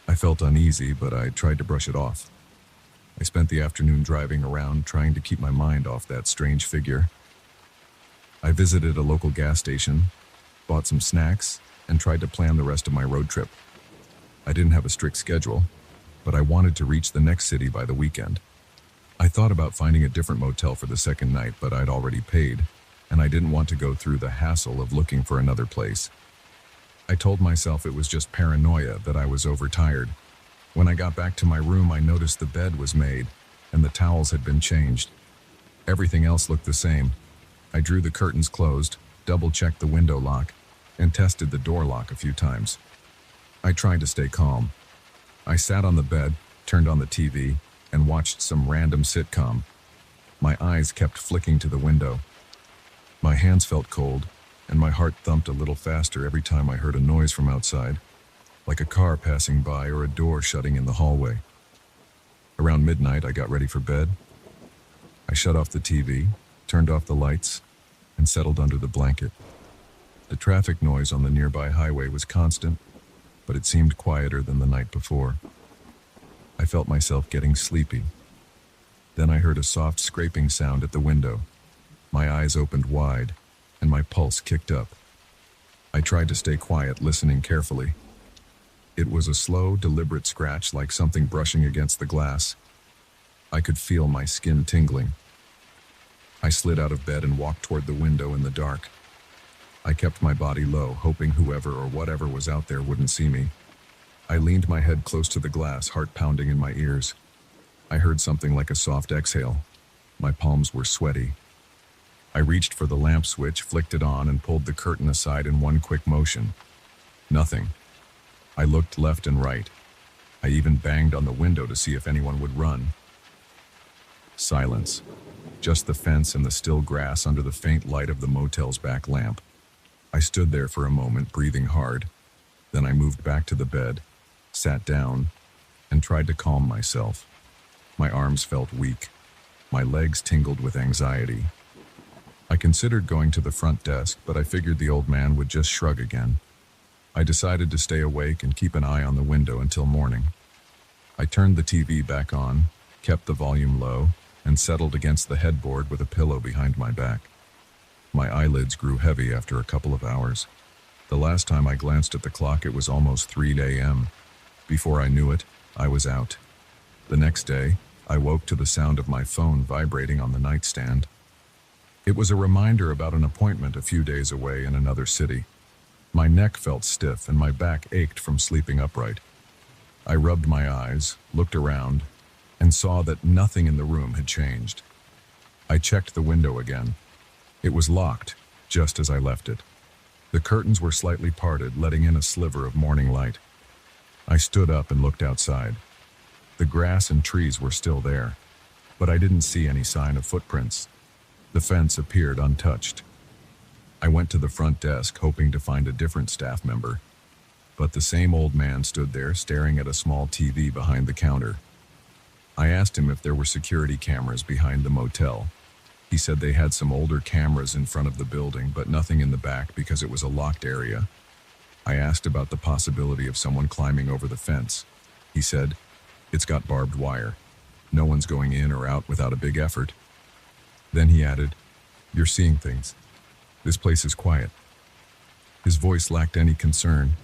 I felt uneasy, but I tried to brush it off. I spent the afternoon driving around, trying to keep my mind off that strange figure. I visited a local gas station, bought some snacks, and tried to plan the rest of my road trip. I didn't have a strict schedule, but I wanted to reach the next city by the weekend. I thought about finding a different motel for the second night, but I'd already paid, and I didn't want to go through the hassle of looking for another place. I told myself it was just paranoia, that I was overtired. When I got back to my room, I noticed the bed was made, and the towels had been changed. Everything else looked the same. I drew the curtains closed, double-checked the window lock, and tested the door lock a few times. I tried to stay calm. I sat on the bed, turned on the TV, and watched some random sitcom. My eyes kept flicking to the window. My hands felt cold, and my heart thumped a little faster every time I heard a noise from outside, like a car passing by or a door shutting in the hallway. Around midnight, I got ready for bed. I shut off the TV, turned off the lights, and settled under the blanket. The traffic noise on the nearby highway was constant, but it seemed quieter than the night before. I felt myself getting sleepy. Then I heard a soft scraping sound at the window. My eyes opened wide, and my pulse kicked up. I tried to stay quiet, listening carefully. It was a slow, deliberate scratch, like something brushing against the glass. I could feel my skin tingling. I slid out of bed and walked toward the window in the dark. I kept my body low, hoping whoever or whatever was out there wouldn't see me. I leaned my head close to the glass, heart pounding in my ears. I heard something like a soft exhale. My palms were sweaty. I reached for the lamp switch, flicked it on, and pulled the curtain aside in one quick motion. Nothing. I looked left and right. I even banged on the window to see if anyone would run. Silence. Just the fence and the still grass under the faint light of the motel's back lamp. I stood there for a moment, breathing hard. Then I moved back to the bed, sat down, and tried to calm myself. My arms felt weak. My legs tingled with anxiety. I considered going to the front desk, but I figured the old man would just shrug again. I decided to stay awake and keep an eye on the window until morning. I turned the TV back on, kept the volume low, and settled against the headboard with a pillow behind my back. My eyelids grew heavy after a couple of hours. The last time I glanced at the clock, it was almost 3 a.m. Before I knew it, I was out. The next day, I woke to the sound of my phone vibrating on the nightstand. It was a reminder about an appointment a few days away in another city. My neck felt stiff and my back ached from sleeping upright. I rubbed my eyes, looked around, and saw that nothing in the room had changed. I checked the window again. It was locked, just as I left it. The curtains were slightly parted, letting in a sliver of morning light. I stood up and looked outside. The grass and trees were still there, but I didn't see any sign of footprints. The fence appeared untouched. I went to the front desk, hoping to find a different staff member, but the same old man stood there staring at a small TV behind the counter. I asked him if there were security cameras behind the motel. He said they had some older cameras in front of the building, but nothing in the back because it was a locked area. I asked about the possibility of someone climbing over the fence. He said, "It's got barbed wire. No one's going in or out without a big effort." Then he added, "You're seeing things. This place is quiet." His voice lacked any concern.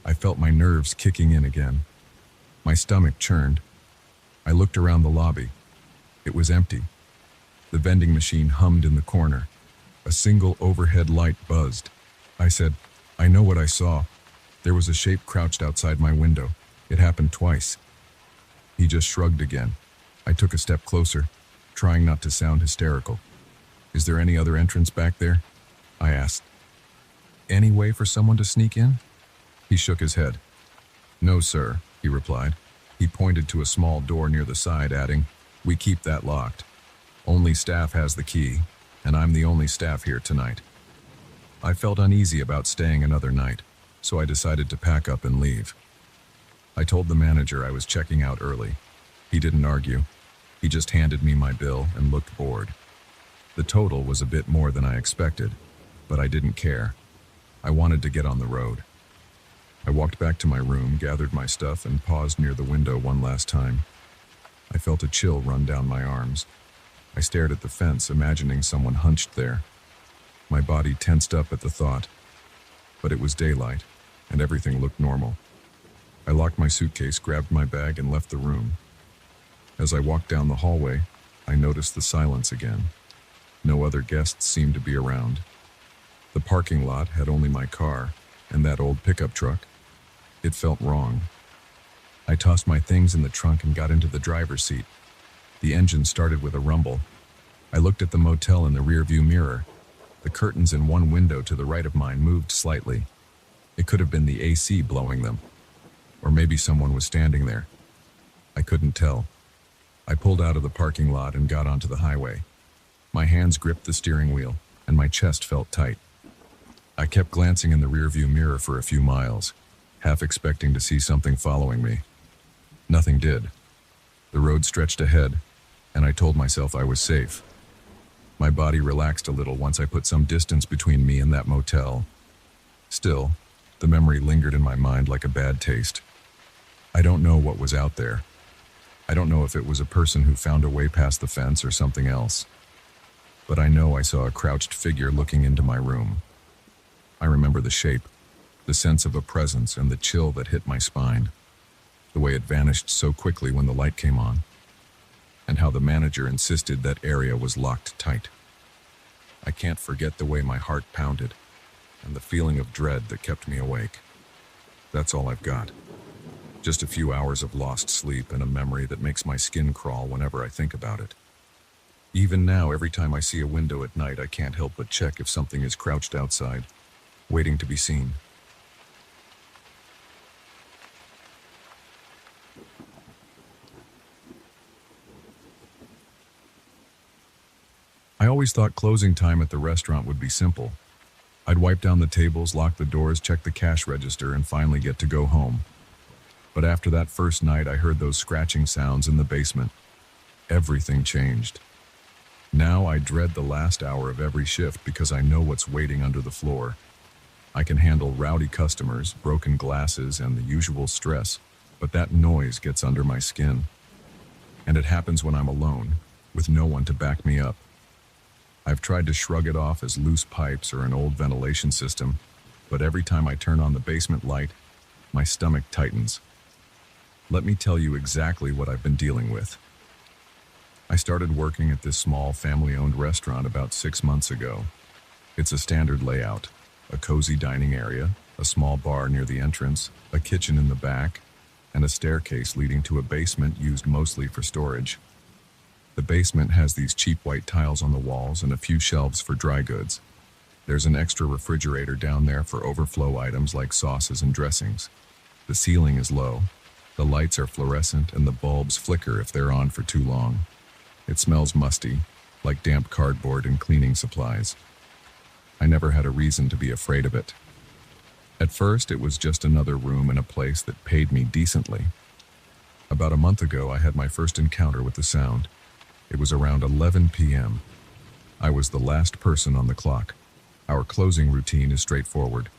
I felt my nerves kicking in again. My stomach churned. I looked around the lobby. It was empty. The vending machine hummed in the corner. A single overhead light buzzed. I said, "I know what I saw. There was a shape crouched outside my window. It happened twice." He just shrugged again. I took a step closer. trying not to sound hysterical. "Is there any other entrance back there?" I asked. "Any way for someone to sneak in?" He shook his head. "No, sir," he replied. He pointed to a small door near the side, adding, "We keep that locked. Only staff has the key, and I'm the only staff here tonight." I felt uneasy about staying another night, so I decided to pack up and leave. I told the manager I was checking out early. He didn't argue. He just handed me my bill and looked bored. The total was a bit more than I expected, but I didn't care. I wanted to get on the road. I walked back to my room, gathered my stuff, and paused near the window one last time. I felt a chill run down my arms. I stared at the fence, imagining someone hunched there. My body tensed up at the thought. But it was daylight, and everything looked normal. I locked my suitcase, grabbed my bag, and left the room. As I walked down the hallway, I noticed the silence again. No other guests seemed to be around. The parking lot had only my car and that old pickup truck. It felt wrong. I tossed my things in the trunk and got into the driver's seat. The engine started with a rumble. I looked at the motel in the rearview mirror. The curtains in one window to the right of mine moved slightly. It could have been the AC blowing them. Or maybe someone was standing there. I couldn't tell. I pulled out of the parking lot and got onto the highway. My hands gripped the steering wheel, and my chest felt tight. I kept glancing in the rearview mirror for a few miles, half expecting to see something following me. Nothing did. The road stretched ahead, and I told myself I was safe. My body relaxed a little once I put some distance between me and that motel. Still, the memory lingered in my mind like a bad taste. I don't know what was out there. I don't know if it was a person who found a way past the fence or something else. But I know I saw a crouched figure looking into my room. I remember the shape, the sense of a presence, and the chill that hit my spine. The way it vanished so quickly when the light came on. And how the manager insisted that area was locked tight. I can't forget the way my heart pounded, and the feeling of dread that kept me awake. That's all I've got. Just a few hours of lost sleep and a memory that makes my skin crawl whenever I think about it. Even now, every time I see a window at night, I can't help but check if something is crouched outside, waiting to be seen. I always thought closing time at the restaurant would be simple. I'd wipe down the tables, lock the doors, check the cash register, and finally get to go home. But after that first night, I heard those scratching sounds in the basement. Everything changed. Now I dread the last hour of every shift because I know what's waiting under the floor. I can handle rowdy customers, broken glasses, and the usual stress, but that noise gets under my skin. And it happens when I'm alone, with no one to back me up. I've tried to shrug it off as loose pipes or an old ventilation system, but every time I turn on the basement light, my stomach tightens. Let me tell you exactly what I've been dealing with. I started working at this small family-owned restaurant about 6 months ago. It's a standard layout, a cozy dining area, a small bar near the entrance, a kitchen in the back, and a staircase leading to a basement used mostly for storage. The basement has these cheap white tiles on the walls and a few shelves for dry goods. There's an extra refrigerator down there for overflow items like sauces and dressings. The ceiling is low. The lights are fluorescent and the bulbs flicker if they're on for too long. It smells musty, like damp cardboard and cleaning supplies. I never had a reason to be afraid of it. At first, it was just another room in a place that paid me decently. About a month ago, I had my first encounter with the sound. It was around 11 p.m. I was the last person on the clock. Our closing routine is straightforward.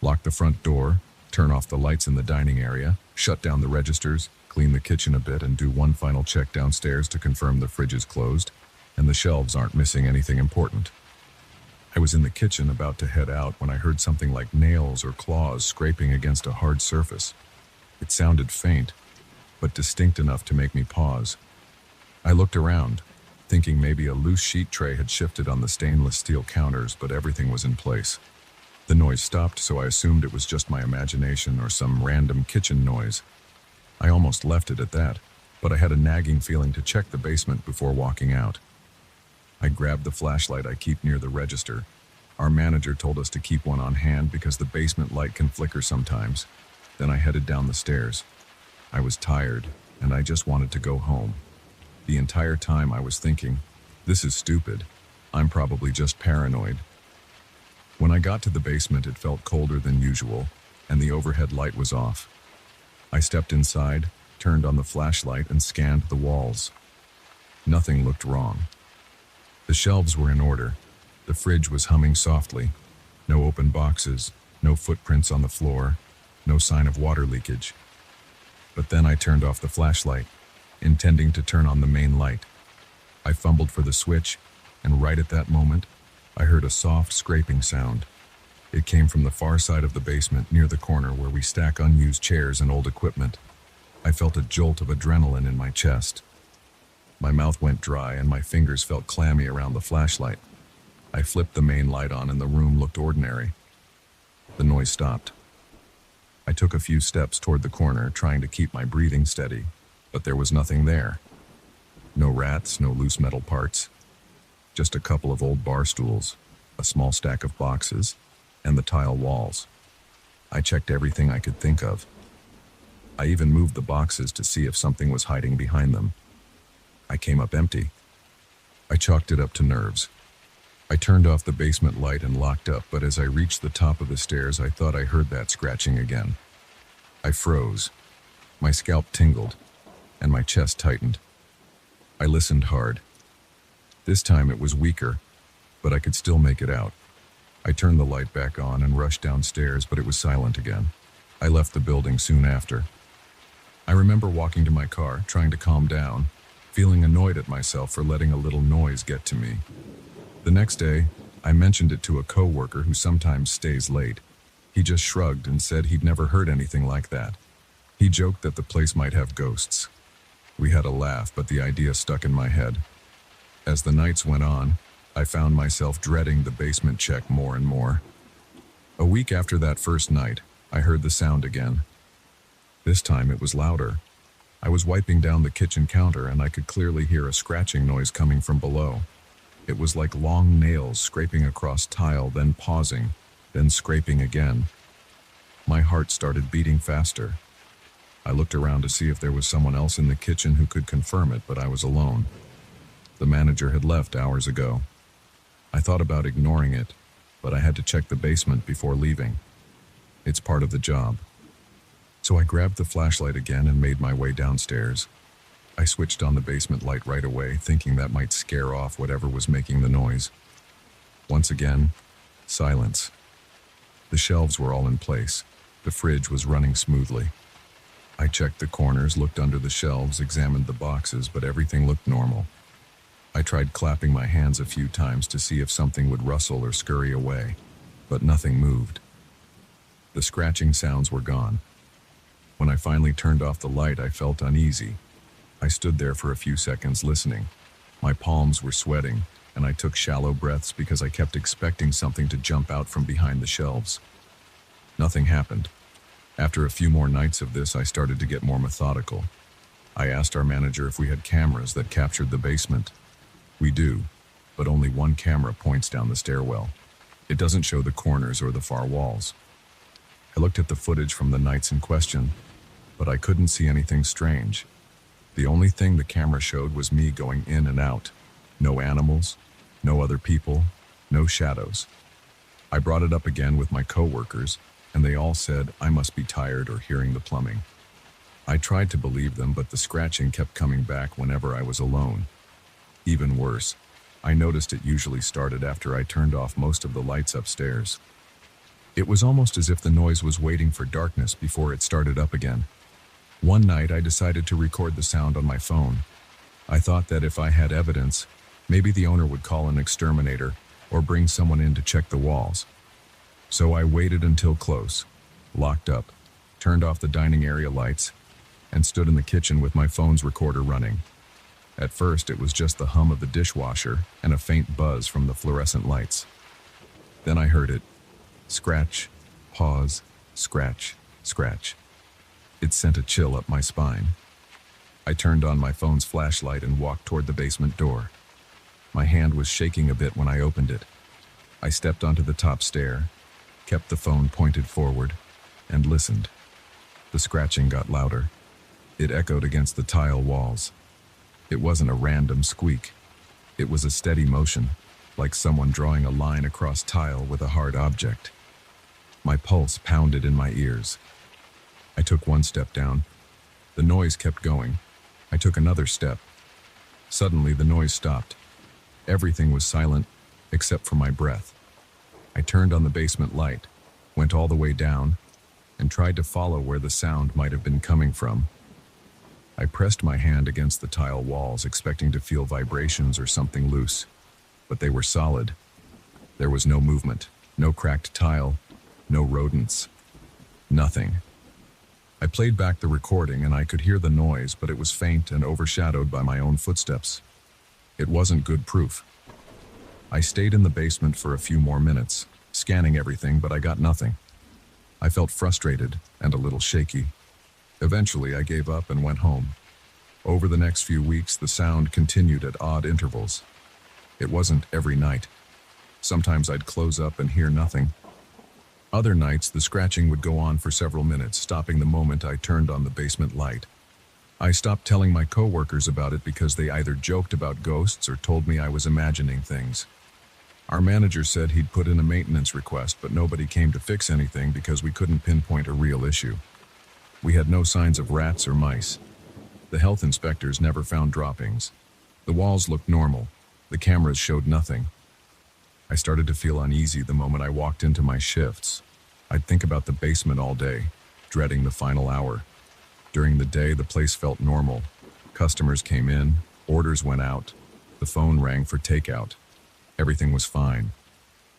Lock the front door, turn off the lights in the dining area, shut down the registers, clean the kitchen a bit, and do one final check downstairs to confirm the fridge is closed and the shelves aren't missing anything important. I was in the kitchen about to head out when I heard something like nails or claws scraping against a hard surface. It sounded faint, but distinct enough to make me pause. I looked around, thinking maybe a loose sheet tray had shifted on the stainless steel counters, but everything was in place. The noise stopped, so I assumed it was just my imagination or some random kitchen noise. I almost left it at that. but I had a nagging feeling to check the basement before walking out. I grabbed the flashlight I keep near the register. Our manager told us to keep one on hand because the basement light can flicker sometimes. Then I headed down the stairs. I was tired, and I just wanted to go home. The entire time I was thinking, this is stupid. I'm probably just paranoid. When I got to the basement, it felt colder than usual, and the overhead light was off. I stepped inside, turned on the flashlight, and scanned the walls. Nothing looked wrong. The shelves were in order. The fridge was humming softly. No open boxes, no footprints on the floor, no sign of water leakage. But then I turned off the flashlight, intending to turn on the main light. I fumbled for the switch, and right at that moment, I heard a soft scraping sound. It came from the far side of the basement, near the corner where we stack unused chairs and old equipment. I felt a jolt of adrenaline in my chest. My mouth went dry and my fingers felt clammy around the flashlight. I flipped the main light on and the room looked ordinary. The noise stopped. I took a few steps toward the corner, trying to keep my breathing steady, but there was nothing there. No rats, no loose metal parts. Just a couple of old bar stools, a small stack of boxes, and the tile walls. I checked everything I could think of. I even moved the boxes to see if something was hiding behind them. I came up empty. I chalked it up to nerves. I turned off the basement light and locked up, but as I reached the top of the stairs, I thought I heard that scratching again. I froze. My scalp tingled, and my chest tightened. I listened hard. This time it was weaker, but I could still make it out. I turned the light back on and rushed downstairs, but it was silent again. I left the building soon after. I remember walking to my car, trying to calm down, feeling annoyed at myself for letting a little noise get to me. The next day, I mentioned it to a coworker who sometimes stays late. He just shrugged and said he'd never heard anything like that. He joked that the place might have ghosts. We had a laugh, but the idea stuck in my head. As the nights went on, I found myself dreading the basement check more and more. A week after that first night, I heard the sound again. This time it was louder. I was wiping down the kitchen counter and I could clearly hear a scratching noise coming from below. It was like long nails scraping across tile, then pausing, then scraping again. My heart started beating faster. I looked around to see if there was someone else in the kitchen who could confirm it, but I was alone. The manager had left hours ago. I thought about ignoring it, but I had to check the basement before leaving. It's part of the job. So I grabbed the flashlight again and made my way downstairs. I switched on the basement light right away, thinking that might scare off whatever was making the noise. Once again, silence. The shelves were all in place. The fridge was running smoothly. I checked the corners, looked under the shelves, examined the boxes, but everything looked normal. I tried clapping my hands a few times to see if something would rustle or scurry away, but nothing moved. The scratching sounds were gone. When I finally turned off the light, I felt uneasy. I stood there for a few seconds listening. My palms were sweating, and I took shallow breaths because I kept expecting something to jump out from behind the shelves. Nothing happened. After a few more nights of this, I started to get more methodical. I asked our manager if we had cameras that captured the basement. We do, but only one camera points down the stairwell. It doesn't show the corners or the far walls. I looked at the footage from the nights in question, but I couldn't see anything strange. The only thing the camera showed was me going in and out. No animals, no other people, no shadows. I brought it up again with my coworkers, and they all said I must be tired or hearing the plumbing. I tried to believe them, but the scratching kept coming back whenever I was alone. Even worse, I noticed it usually started after I turned off most of the lights upstairs. It was almost as if the noise was waiting for darkness before it started up again. One night I decided to record the sound on my phone. I thought that if I had evidence, maybe the owner would call an exterminator or bring someone in to check the walls. So I waited until close, locked up, turned off the dining area lights, and stood in the kitchen with my phone's recorder running. At first, it was just the hum of the dishwasher and a faint buzz from the fluorescent lights. Then I heard it. Scratch, pause, scratch, scratch. It sent a chill up my spine. I turned on my phone's flashlight and walked toward the basement door. My hand was shaking a bit when I opened it. I stepped onto the top stair, kept the phone pointed forward, and listened. The scratching got louder. It echoed against the tile walls. It wasn't a random squeak. It was a steady motion, like someone drawing a line across tile with a hard object. My pulse pounded in my ears. I took one step down. The noise kept going. I took another step. Suddenly, the noise stopped. Everything was silent, except for my breath. I turned on the basement light, went all the way down, and tried to follow where the sound might have been coming from. I pressed my hand against the tile walls, expecting to feel vibrations or something loose, but they were solid. There was no movement, no cracked tile, no rodents, nothing. I played back the recording and I could hear the noise, but it was faint and overshadowed by my own footsteps. It wasn't good proof. I stayed in the basement for a few more minutes, scanning everything, but I got nothing. I felt frustrated and a little shaky. Eventually, I gave up and went home. Over the next few weeks, the sound continued at odd intervals. It wasn't every night. Sometimes I'd close up and hear nothing. Other nights, the scratching would go on for several minutes, stopping the moment I turned on the basement light. I stopped telling my coworkers about it because they either joked about ghosts or told me I was imagining things. Our manager said he'd put in a maintenance request, but nobody came to fix anything because we couldn't pinpoint a real issue. We had no signs of rats or mice. The health inspectors never found droppings. The walls looked normal. The cameras showed nothing. I started to feel uneasy the moment I walked into my shifts. I'd think about the basement all day, dreading the final hour. During the day, the place felt normal. Customers came in, orders went out, the phone rang for takeout. Everything was fine.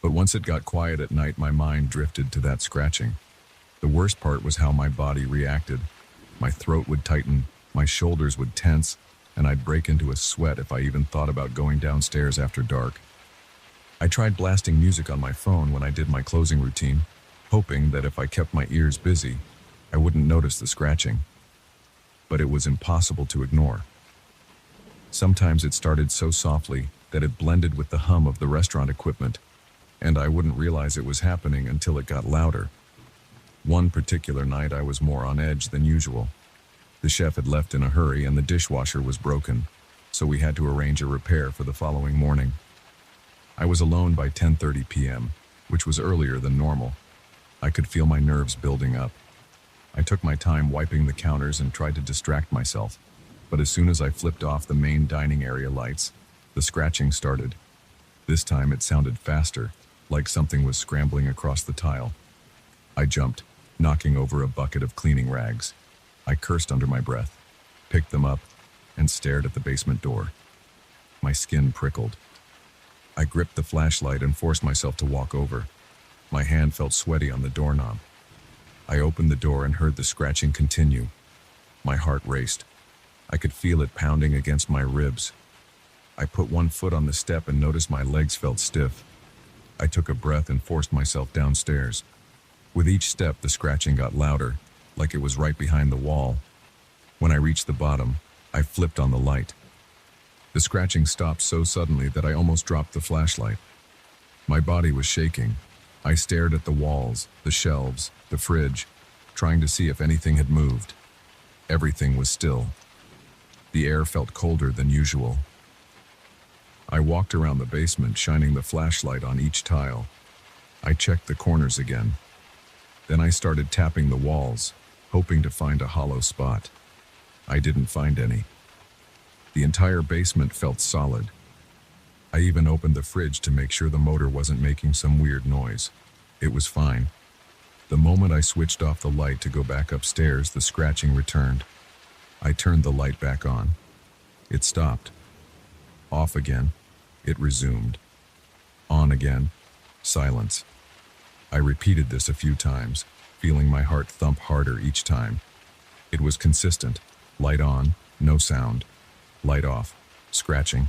But once it got quiet at night, my mind drifted to that scratching. The worst part was how my body reacted. My throat would tighten, my shoulders would tense, and I'd break into a sweat if I even thought about going downstairs after dark. I tried blasting music on my phone when I did my closing routine, hoping that if I kept my ears busy, I wouldn't notice the scratching. But it was impossible to ignore. Sometimes it started so softly that it blended with the hum of the restaurant equipment, and I wouldn't realize it was happening until it got louder. One particular night, I was more on edge than usual. The chef had left in a hurry and the dishwasher was broken, so we had to arrange a repair for the following morning. I was alone by 10:30 p.m., which was earlier than normal. I could feel my nerves building up. I took my time wiping the counters and tried to distract myself, but as soon as I flipped off the main dining area lights, the scratching started. This time it sounded faster, like something was scrambling across the tile. I jumped, knocking over a bucket of cleaning rags. I cursed under my breath, picked them up, and stared at the basement door. My skin prickled. I gripped the flashlight and forced myself to walk over. My hand felt sweaty on the doorknob. I opened the door and heard the scratching continue. My heart raced. I could feel it pounding against my ribs. I put one foot on the step and noticed my legs felt stiff. I took a breath and forced myself downstairs. With each step, the scratching got louder, like it was right behind the wall. When I reached the bottom, I flipped on the light. The scratching stopped so suddenly that I almost dropped the flashlight. My body was shaking. I stared at the walls, the shelves, the fridge, trying to see if anything had moved. Everything was still. The air felt colder than usual. I walked around the basement, shining the flashlight on each tile. I checked the corners again. Then I started tapping the walls, hoping to find a hollow spot. I didn't find any. The entire basement felt solid. I even opened the fridge to make sure the motor wasn't making some weird noise. It was fine. The moment I switched off the light to go back upstairs, the scratching returned. I turned the light back on. It stopped. Off again. It resumed. On again. Silence. I repeated this a few times, feeling my heart thump harder each time. It was consistent. Light on, no sound. Light off, scratching.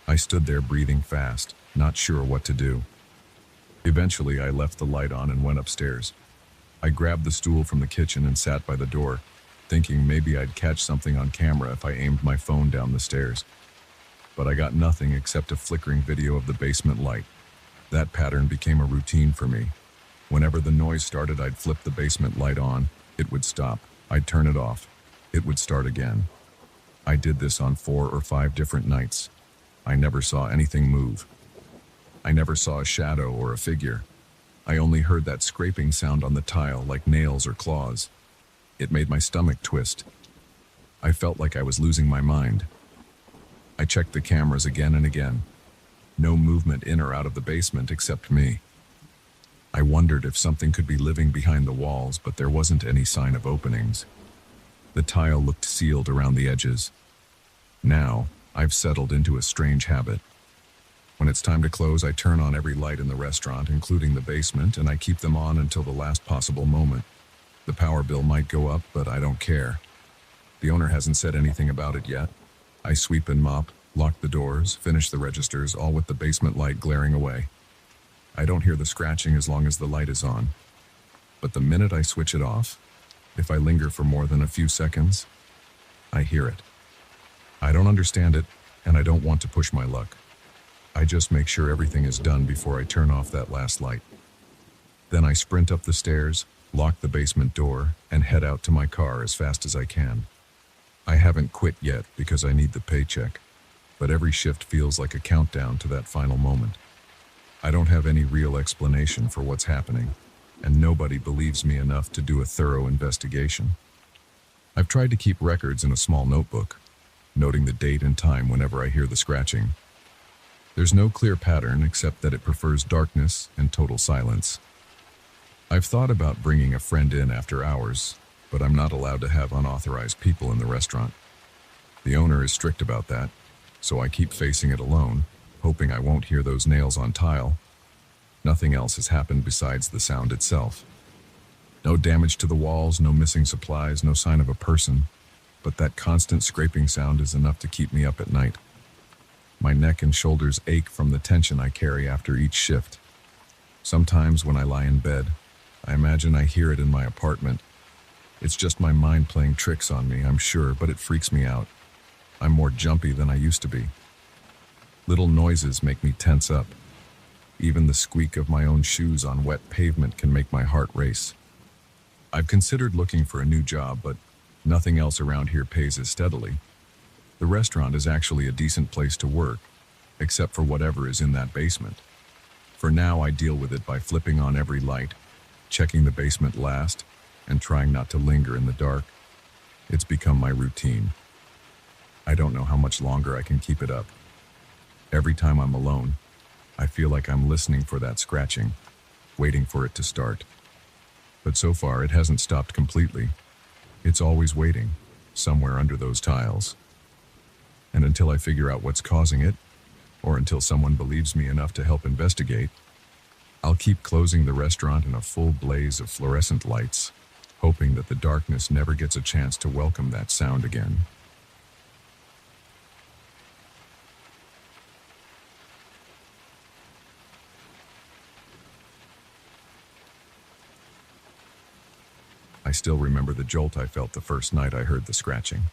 I stood there breathing fast, not sure what to do. Eventually, I left the light on and went upstairs. I grabbed the stool from the kitchen and sat by the door, thinking maybe I'd catch something on camera if I aimed my phone down the stairs. But I got nothing except a flickering video of the basement light. That pattern became a routine for me. Whenever the noise started, I'd flip the basement light on. It would stop. I'd turn it off. It would start again. I did this on 4 or 5 different nights. I never saw anything move. I never saw a shadow or a figure. I only heard that scraping sound on the tile like nails or claws. It made my stomach twist. I felt like I was losing my mind. I checked the cameras again and again. No movement in or out of the basement except me. I wondered if something could be living behind the walls, but there wasn't any sign of openings. The tile looked sealed around the edges. Now, I've settled into a strange habit. When it's time to close, I turn on every light in the restaurant, including the basement, and I keep them on until the last possible moment. The power bill might go up, but I don't care. The owner hasn't said anything about it yet. I sweep and mop, lock the doors, finish the registers, all with the basement light glaring away. I don't hear the scratching as long as the light is on. But the minute I switch it off, if I linger for more than a few seconds, I hear it. I don't understand it, and I don't want to push my luck. I just make sure everything is done before I turn off that last light. Then I sprint up the stairs, lock the basement door, and head out to my car as fast as I can. I haven't quit yet because I need the paycheck, but every shift feels like a countdown to that final moment. I don't have any real explanation for what's happening, and nobody believes me enough to do a thorough investigation. I've tried to keep records in a small notebook, noting the date and time whenever I hear the scratching. There's no clear pattern except that it prefers darkness and total silence. I've thought about bringing a friend in after hours, but I'm not allowed to have unauthorized people in the restaurant. The owner is strict about that, so I keep facing it alone, hoping I won't hear those nails on tile. Nothing else has happened besides the sound itself. No damage to the walls, no missing supplies, no sign of a person, but that constant scraping sound is enough to keep me up at night. My neck and shoulders ache from the tension I carry after each shift. Sometimes when I lie in bed, I imagine I hear it in my apartment. It's just my mind playing tricks on me, I'm sure, but it freaks me out. I'm more jumpy than I used to be. Little noises make me tense up. Even the squeak of my own shoes on wet pavement can make my heart race. I've considered looking for a new job, but nothing else around here pays as steadily. The restaurant is actually a decent place to work, except for whatever is in that basement. For now, I deal with it by flipping on every light, checking the basement last, and trying not to linger in the dark. It's become my routine. I don't know how much longer I can keep it up. Every time I'm alone, I feel like I'm listening for that scratching, waiting for it to start. But so far, it hasn't stopped completely. It's always waiting, somewhere under those tiles. And until I figure out what's causing it, or until someone believes me enough to help investigate, I'll keep closing the restaurant in a full blaze of fluorescent lights, hoping that the darkness never gets a chance to welcome that sound again. I still remember the jolt I felt the first night I heard the scratching.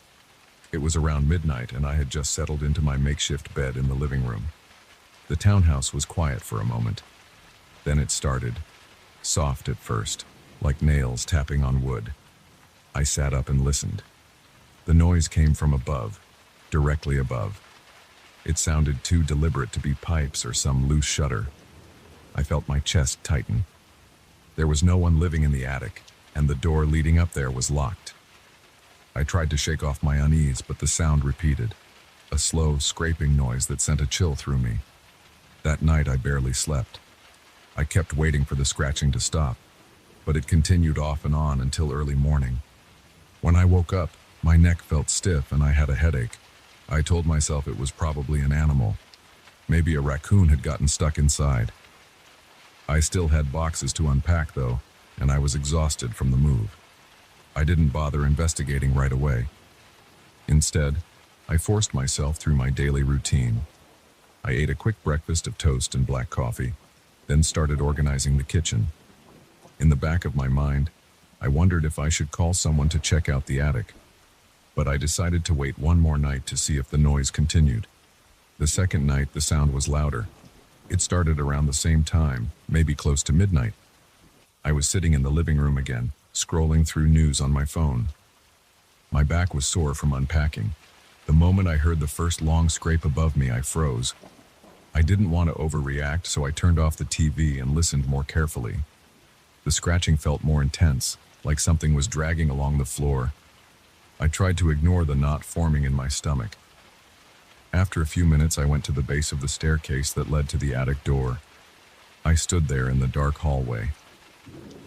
It was around midnight, and I had just settled into my makeshift bed in the living room. The townhouse was quiet for a moment. Then it started, soft at first, like nails tapping on wood. I sat up and listened. The noise came from above, directly above. It sounded too deliberate to be pipes or some loose shutter. I felt my chest tighten. There was no one living in the attic, and the door leading up there was locked. I tried to shake off my unease, but the sound repeated, a slow, scraping noise that sent a chill through me. That night I barely slept. I kept waiting for the scratching to stop, but it continued off and on until early morning. When I woke up, my neck felt stiff and I had a headache. I told myself it was probably an animal. Maybe a raccoon had gotten stuck inside. I still had boxes to unpack though, and I was exhausted from the move. I didn't bother investigating right away. Instead, I forced myself through my daily routine. I ate a quick breakfast of toast and black coffee, then started organizing the kitchen. In the back of my mind, I wondered if I should call someone to check out the attic, but I decided to wait one more night to see if the noise continued. The second night, the sound was louder. It started around the same time, maybe close to midnight. I was sitting in the living room again, scrolling through news on my phone. My back was sore from unpacking. The moment I heard the first long scrape above me, I froze. I didn't want to overreact, so I turned off the TV and listened more carefully. The scratching felt more intense, like something was dragging along the floor. I tried to ignore the knot forming in my stomach. After a few minutes, I went to the base of the staircase that led to the attic door. I stood there in the dark hallway.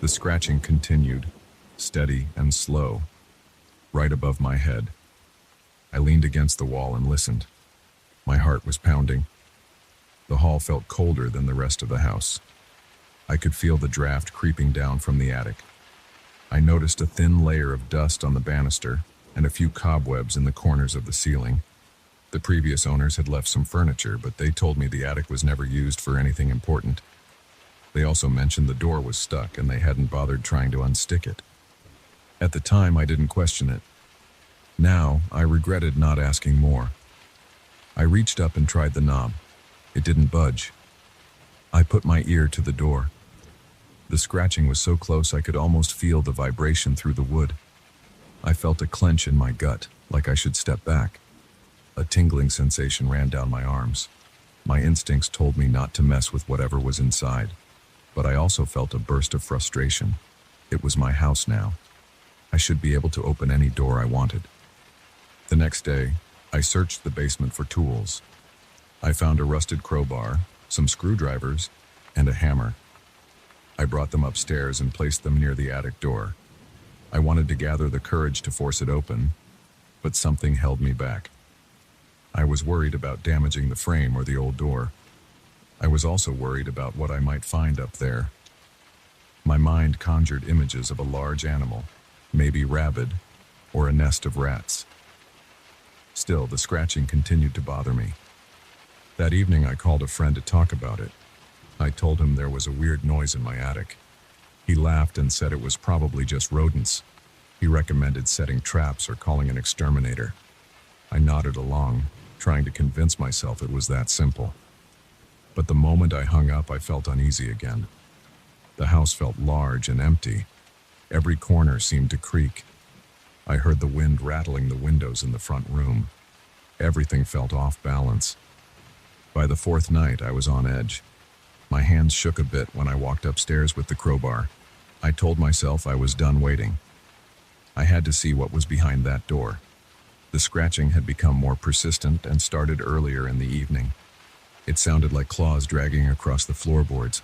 The scratching continued, steady and slow, right above my head. I leaned against the wall and listened. My heart was pounding. The hall felt colder than the rest of the house. I could feel the draft creeping down from the attic. I noticed a thin layer of dust on the banister and a few cobwebs in the corners of the ceiling. The previous owners had left some furniture, but they told me the attic was never used for anything important. They also mentioned the door was stuck and they hadn't bothered trying to unstick it. At the time, I didn't question it. Now, I regretted not asking more. I reached up and tried the knob. It didn't budge. I put my ear to the door. The scratching was so close I could almost feel the vibration through the wood. I felt a clench in my gut, like I should step back. A tingling sensation ran down my arms. My instincts told me not to mess with whatever was inside, but I also felt a burst of frustration. It was my house now. I should be able to open any door I wanted. The next day, I searched the basement for tools. I found a rusted crowbar, some screwdrivers, and a hammer. I brought them upstairs and placed them near the attic door. I wanted to gather the courage to force it open, but something held me back. I was worried about damaging the frame or the old door. I was also worried about what I might find up there. My mind conjured images of a large animal, maybe rabid, or a nest of rats. Still, the scratching continued to bother me. That evening, I called a friend to talk about it. I told him there was a weird noise in my attic. He laughed and said it was probably just rodents. He recommended setting traps or calling an exterminator. I nodded along, trying to convince myself it was that simple. But the moment I hung up, I felt uneasy again. The house felt large and empty. Every corner seemed to creak. I heard the wind rattling the windows in the front room. Everything felt off balance. By the fourth night, I was on edge. My hands shook a bit when I walked upstairs with the crowbar. I told myself I was done waiting. I had to see what was behind that door. The scratching had become more persistent and started earlier in the evening. It sounded like claws dragging across the floorboards.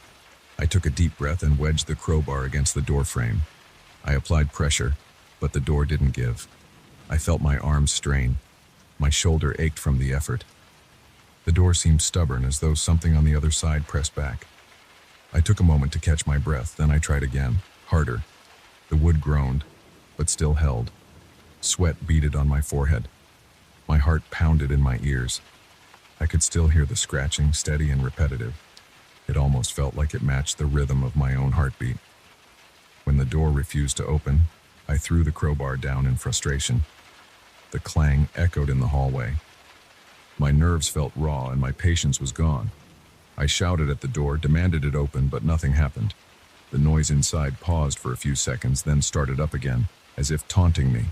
I took a deep breath and wedged the crowbar against the door frame. I applied pressure, but the door didn't give. I felt my arms strain. My shoulder ached from the effort. The door seemed stubborn, as though something on the other side pressed back. I took a moment to catch my breath, then I tried again, harder. The wood groaned, but still held. Sweat beaded on my forehead. My heart pounded in my ears. I could still hear the scratching, steady and repetitive. It almost felt like it matched the rhythm of my own heartbeat. When the door refused to open, I threw the crowbar down in frustration. The clang echoed in the hallway. My nerves felt raw and my patience was gone. I shouted at the door, demanded it open, but nothing happened. The noise inside paused for a few seconds, then started up again, as if taunting me.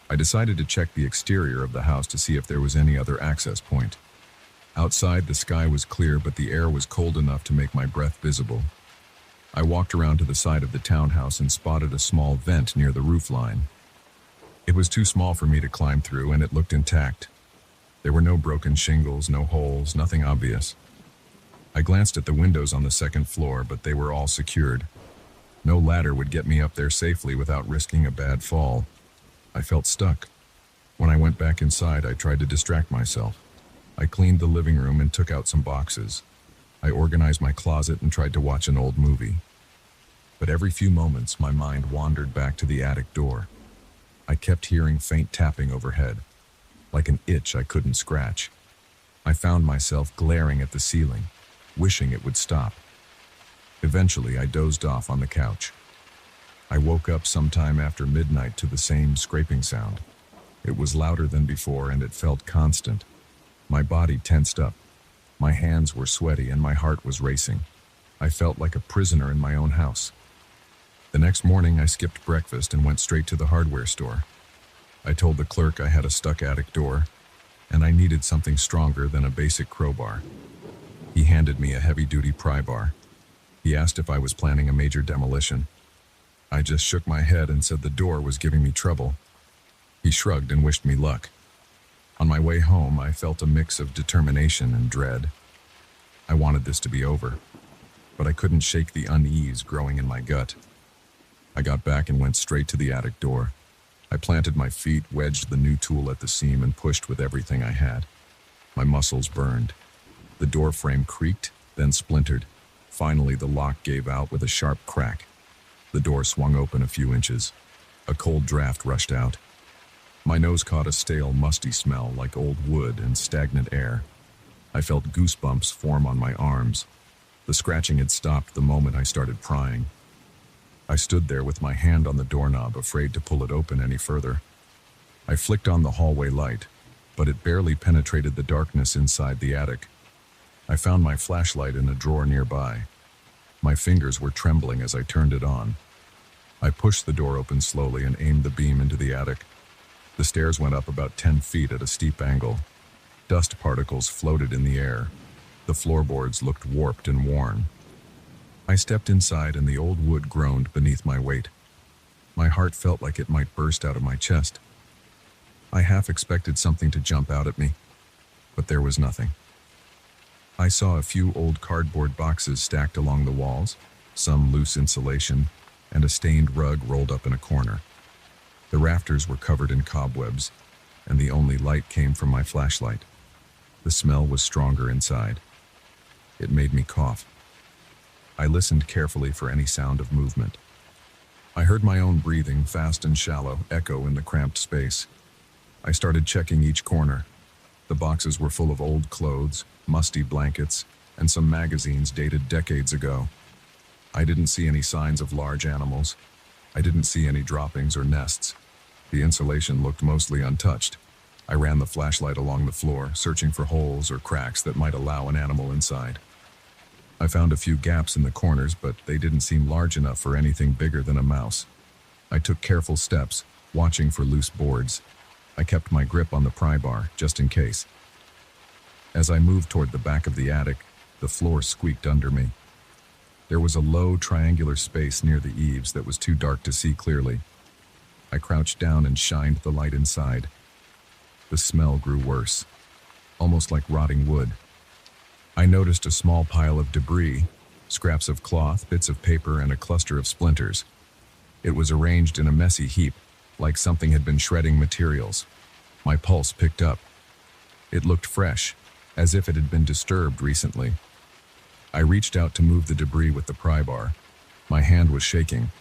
I decided to check the exterior of the house to see if there was any other access point. Outside, the sky was clear, but the air was cold enough to make my breath visible. I walked around to the side of the townhouse and spotted a small vent near the roofline. It was too small for me to climb through, and it looked intact. There were no broken shingles, no holes, nothing obvious. I glanced at the windows on the second floor, but they were all secured. No ladder would get me up there safely without risking a bad fall. I felt stuck. When I went back inside, I tried to distract myself. I cleaned the living room and took out some boxes. I organized my closet and tried to watch an old movie. But every few moments, my mind wandered back to the attic door. I kept hearing faint tapping overhead, like an itch I couldn't scratch. I found myself glaring at the ceiling, wishing it would stop. Eventually, I dozed off on the couch. I woke up sometime after midnight to the same scraping sound. It was louder than before and it felt constant. My body tensed up. My hands were sweaty and my heart was racing. I felt like a prisoner in my own house. The next morning, I skipped breakfast and went straight to the hardware store. I told the clerk I had a stuck attic door, and I needed something stronger than a basic crowbar. He handed me a heavy-duty pry bar. He asked if I was planning a major demolition. I just shook my head and said the door was giving me trouble. He shrugged and wished me luck. On my way home, I felt a mix of determination and dread. I wanted this to be over, but I couldn't shake the unease growing in my gut. I got back and went straight to the attic door. I planted my feet, wedged the new tool at the seam, and pushed with everything I had. My muscles burned. The door frame creaked, then splintered. Finally, the lock gave out with a sharp crack. The door swung open a few inches. A cold draft rushed out. My nose caught a stale, musty smell like old wood and stagnant air. I felt goosebumps form on my arms. The scratching had stopped the moment I started prying. I stood there with my hand on the doorknob, afraid to pull it open any further. I flicked on the hallway light, but it barely penetrated the darkness inside the attic. I found my flashlight in a drawer nearby. My fingers were trembling as I turned it on. I pushed the door open slowly and aimed the beam into the attic. The stairs went up about 10 feet at a steep angle. Dust particles floated in the air. The floorboards looked warped and worn. I stepped inside and the old wood groaned beneath my weight. My heart felt like it might burst out of my chest. I half expected something to jump out at me, but there was nothing. I saw a few old cardboard boxes stacked along the walls, some loose insulation, and a stained rug rolled up in a corner. The rafters were covered in cobwebs, and the only light came from my flashlight. The smell was stronger inside. It made me cough. I listened carefully for any sound of movement. I heard my own breathing, fast and shallow, echo in the cramped space. I started checking each corner. The boxes were full of old clothes, musty blankets, and some magazines dated decades ago. I didn't see any signs of large animals. I didn't see any droppings or nests. The insulation looked mostly untouched. I ran the flashlight along the floor, searching for holes or cracks that might allow an animal inside. I found a few gaps in the corners, but they didn't seem large enough for anything bigger than a mouse. I took careful steps, watching for loose boards. I kept my grip on the pry bar, just in case. As I moved toward the back of the attic, the floor squeaked under me. There was a low, triangular space near the eaves that was too dark to see clearly. I crouched down and shined the light inside. The smell grew worse, almost like rotting wood. I noticed a small pile of debris, scraps of cloth, bits of paper, and a cluster of splinters. It was arranged in a messy heap, like something had been shredding materials. My pulse picked up. It looked fresh, as if it had been disturbed recently. I reached out to move the debris with the pry bar. My hand was shaking.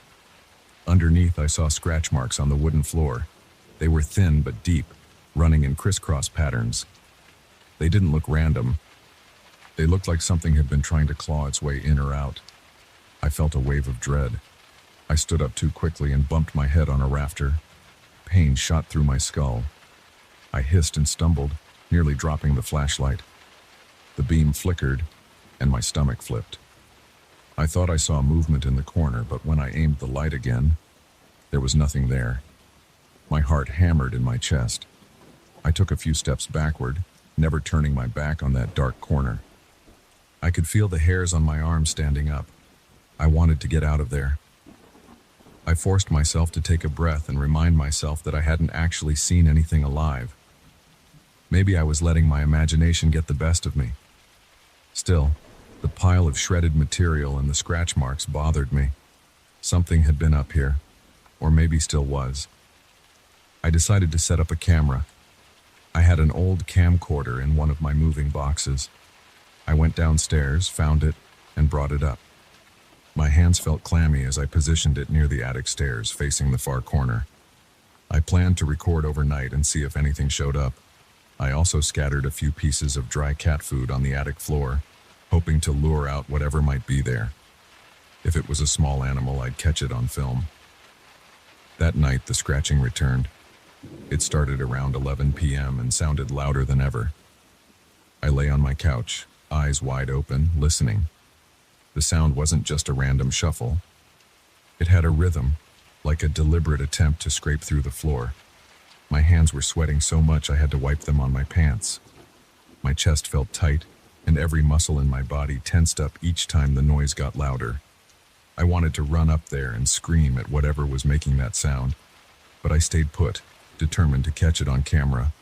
Underneath, I saw scratch marks on the wooden floor. They were thin but deep, running in crisscross patterns. They didn't look random. They looked like something had been trying to claw its way in or out. I felt a wave of dread. I stood up too quickly and bumped my head on a rafter. Pain shot through my skull. I hissed and stumbled, nearly dropping the flashlight. The beam flickered, and my stomach flipped. I thought I saw movement in the corner, but when I aimed the light again, there was nothing there. My heart hammered in my chest. I took a few steps backward, never turning my back on that dark corner. I could feel the hairs on my arms standing up. I wanted to get out of there. I forced myself to take a breath and remind myself that I hadn't actually seen anything alive. Maybe I was letting my imagination get the best of me. Still, the pile of shredded material and the scratch marks bothered me. Something had been up here, or maybe still was. I decided to set up a camera. I had an old camcorder in one of my moving boxes. I went downstairs, found it, and brought it up. My hands felt clammy as I positioned it near the attic stairs, facing the far corner. I planned to record overnight and see if anything showed up. I also scattered a few pieces of dry cat food on the attic floor, hoping to lure out whatever might be there. If it was a small animal, I'd catch it on film. That night, the scratching returned. It started around 11 p.m. and sounded louder than ever. I lay on my couch, eyes wide open, listening. The sound wasn't just a random shuffle. It had a rhythm, like a deliberate attempt to scrape through the floor. My hands were sweating so much I had to wipe them on my pants. My chest felt tight, and every muscle in my body tensed up each time the noise got louder. I wanted to run up there and scream at whatever was making that sound, but I stayed put, determined to catch it on camera.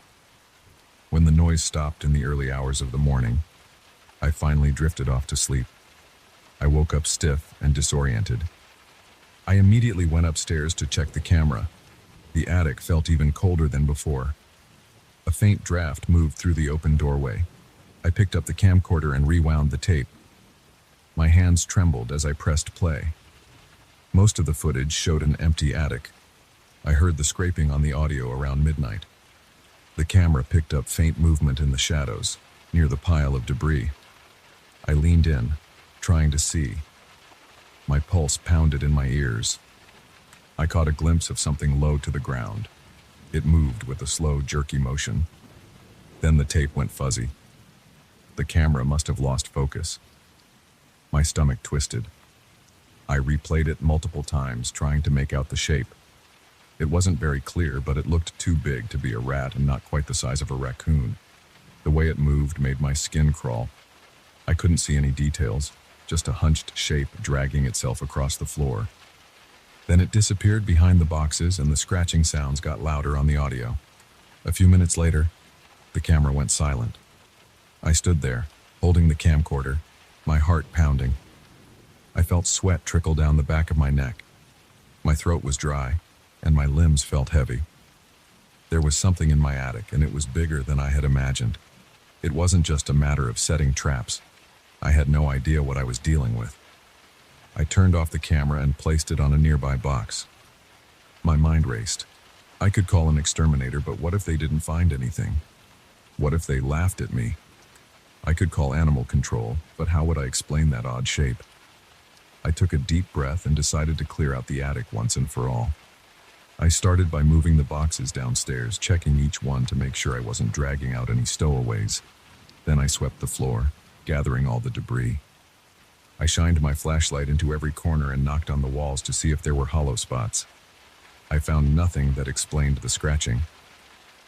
When the noise stopped in the early hours of the morning, I finally drifted off to sleep. I woke up stiff and disoriented. I immediately went upstairs to check the camera. The attic felt even colder than before. A faint draft moved through the open doorway. I picked up the camcorder and rewound the tape. My hands trembled as I pressed play. Most of the footage showed an empty attic. I heard the scraping on the audio around midnight. The camera picked up faint movement in the shadows, near the pile of debris. I leaned in, trying to see. My pulse pounded in my ears. I caught a glimpse of something low to the ground. It moved with a slow, jerky motion. Then the tape went fuzzy. The camera must have lost focus. My stomach twisted. I replayed it multiple times, trying to make out the shape. It wasn't very clear, but it looked too big to be a rat and not quite the size of a raccoon. The way it moved made my skin crawl. I couldn't see any details, just a hunched shape dragging itself across the floor. Then it disappeared behind the boxes and the scratching sounds got louder on the audio. A few minutes later, the camera went silent. I stood there, holding the camcorder, my heart pounding. I felt sweat trickle down the back of my neck. My throat was dry, and my limbs felt heavy. There was something in my attic, and it was bigger than I had imagined. It wasn't just a matter of setting traps. I had no idea what I was dealing with. I turned off the camera and placed it on a nearby box. My mind raced. I could call an exterminator, but what if they didn't find anything? What if they laughed at me? I could call animal control, but how would I explain that odd shape? I took a deep breath and decided to clear out the attic once and for all. I started by moving the boxes downstairs, checking each one to make sure I wasn't dragging out any stowaways. Then I swept the floor, gathering all the debris. I shined my flashlight into every corner and knocked on the walls to see if there were hollow spots. I found nothing that explained the scratching.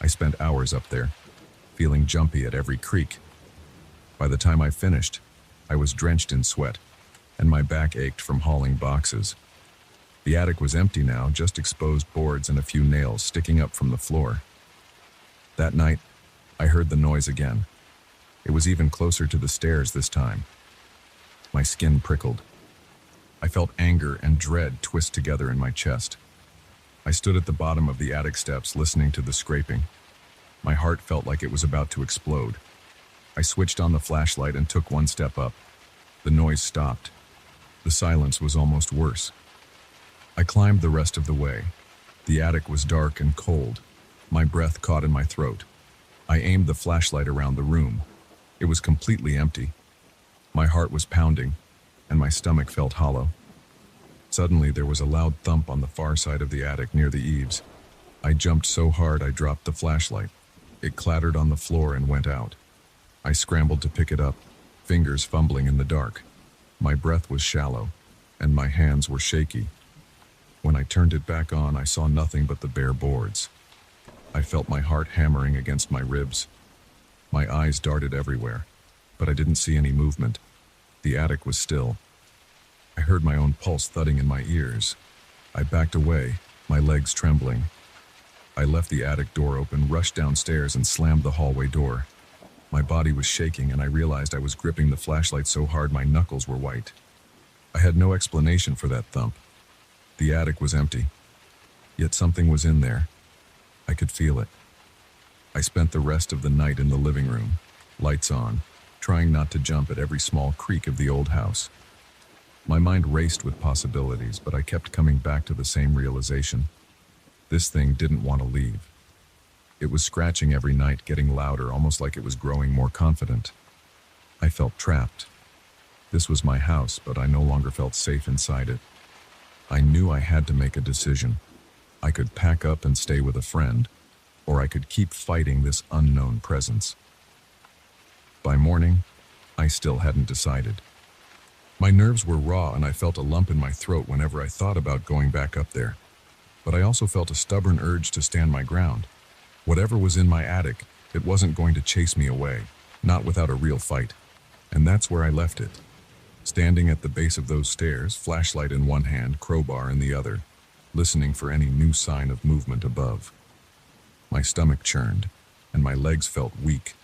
I spent hours up there, feeling jumpy at every creak. By the time I finished, I was drenched in sweat, and my back ached from hauling boxes. The attic was empty now, just exposed boards and a few nails sticking up from the floor. That night, I heard the noise again. It was even closer to the stairs this time. My skin prickled. I felt anger and dread twist together in my chest. I stood at the bottom of the attic steps listening to the scraping. My heart felt like it was about to explode. I switched on the flashlight and took one step up. The noise stopped. The silence was almost worse. I climbed the rest of the way. The attic was dark and cold. My breath caught in my throat. I aimed the flashlight around the room. It was completely empty. My heart was pounding, and my stomach felt hollow. Suddenly, there was a loud thump on the far side of the attic near the eaves. I jumped so hard I dropped the flashlight. It clattered on the floor and went out. I scrambled to pick it up, fingers fumbling in the dark. My breath was shallow, and my hands were shaky. When I turned it back on, I saw nothing but the bare boards. I felt my heart hammering against my ribs. My eyes darted everywhere, but I didn't see any movement. The attic was still. I heard my own pulse thudding in my ears. I backed away, my legs trembling. I left the attic door open, rushed downstairs, and slammed the hallway door. My body was shaking, and I realized I was gripping the flashlight so hard my knuckles were white. I had no explanation for that thump. The attic was empty, yet something was in there. I could feel it. I spent the rest of the night in the living room, lights on, trying not to jump at every small creak of the old house. My mind raced with possibilities, but I kept coming back to the same realization. This thing didn't want to leave. It was scratching every night, getting louder, almost like it was growing more confident. I felt trapped. This was my house, but I no longer felt safe inside it. I knew I had to make a decision. I could pack up and stay with a friend, or I could keep fighting this unknown presence. By morning, I still hadn't decided. My nerves were raw and I felt a lump in my throat whenever I thought about going back up there. But I also felt a stubborn urge to stand my ground. Whatever was in my attic, it wasn't going to chase me away, not without a real fight. And that's where I left it. Standing at the base of those stairs, flashlight in one hand, crowbar in the other, listening for any new sign of movement above. My stomach churned, and my legs felt weak,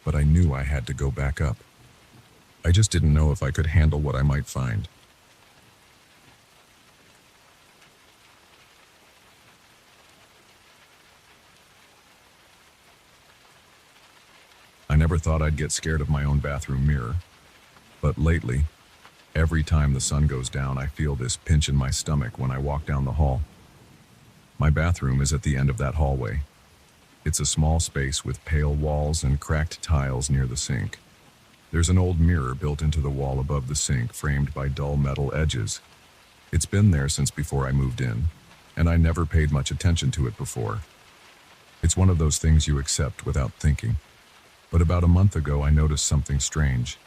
but I knew I had to go back up. I just didn't know if I could handle what I might find. I never thought I'd get scared of my own bathroom mirror, but lately, every time the sun goes down, I feel this pinch in my stomach when I walk down the hall. My bathroom is at the end of that hallway. It's a small space with pale walls and cracked tiles near the sink. There's an old mirror built into the wall above the sink, framed by dull metal edges. It's been there since before I moved in, and I never paid much attention to it before. It's one of those things you accept without thinking. But about a month ago, I noticed something strange.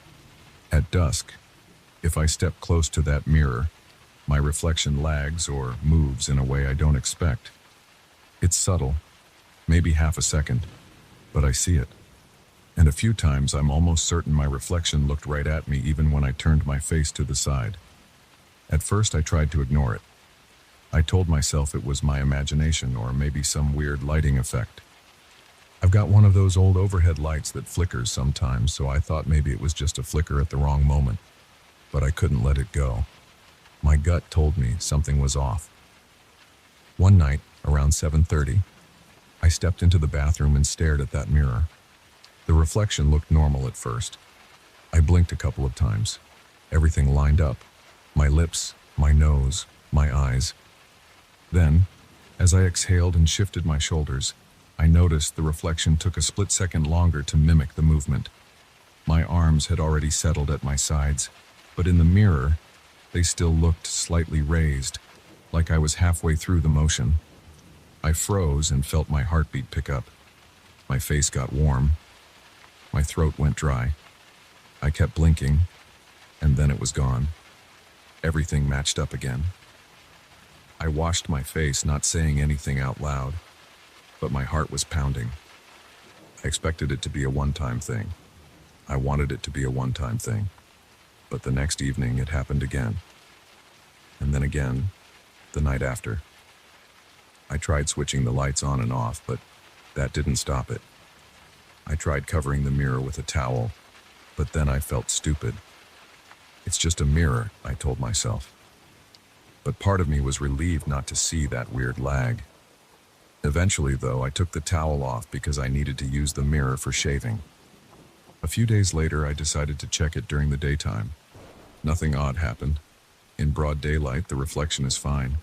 At dusk, if I step close to that mirror, my reflection lags or moves in a way I don't expect. It's subtle, maybe half a second, but I see it. And a few times I'm almost certain my reflection looked right at me even when I turned my face to the side. At first I tried to ignore it. I told myself it was my imagination or maybe some weird lighting effect. I've got one of those old overhead lights that flickers sometimes, so I thought maybe it was just a flicker at the wrong moment. But I couldn't let it go. My gut told me something was off. One night, around 7:30, I stepped into the bathroom and stared at that mirror. The reflection looked normal at first. I blinked a couple of times. Everything lined up. My lips, my nose, my eyes. Then, as I exhaled and shifted my shoulders, I noticed the reflection took a split second longer to mimic the movement. My arms had already settled at my sides, but in the mirror, they still looked slightly raised, like I was halfway through the motion. I froze and felt my heartbeat pick up. My face got warm. My throat went dry. I kept blinking, and then it was gone. Everything matched up again. I washed my face, not saying anything out loud, but my heart was pounding. I expected it to be a one-time thing. I wanted it to be a one-time thing. But the next evening it happened again. And then again, the night after. I tried switching the lights on and off, but that didn't stop it. I tried covering the mirror with a towel, but then I felt stupid. It's just a mirror, I told myself. But part of me was relieved not to see that weird lag. Eventually, though, I took the towel off because I needed to use the mirror for shaving. A few days later, I decided to check it during the daytime. Nothing odd happened. In broad daylight, the reflection is fine.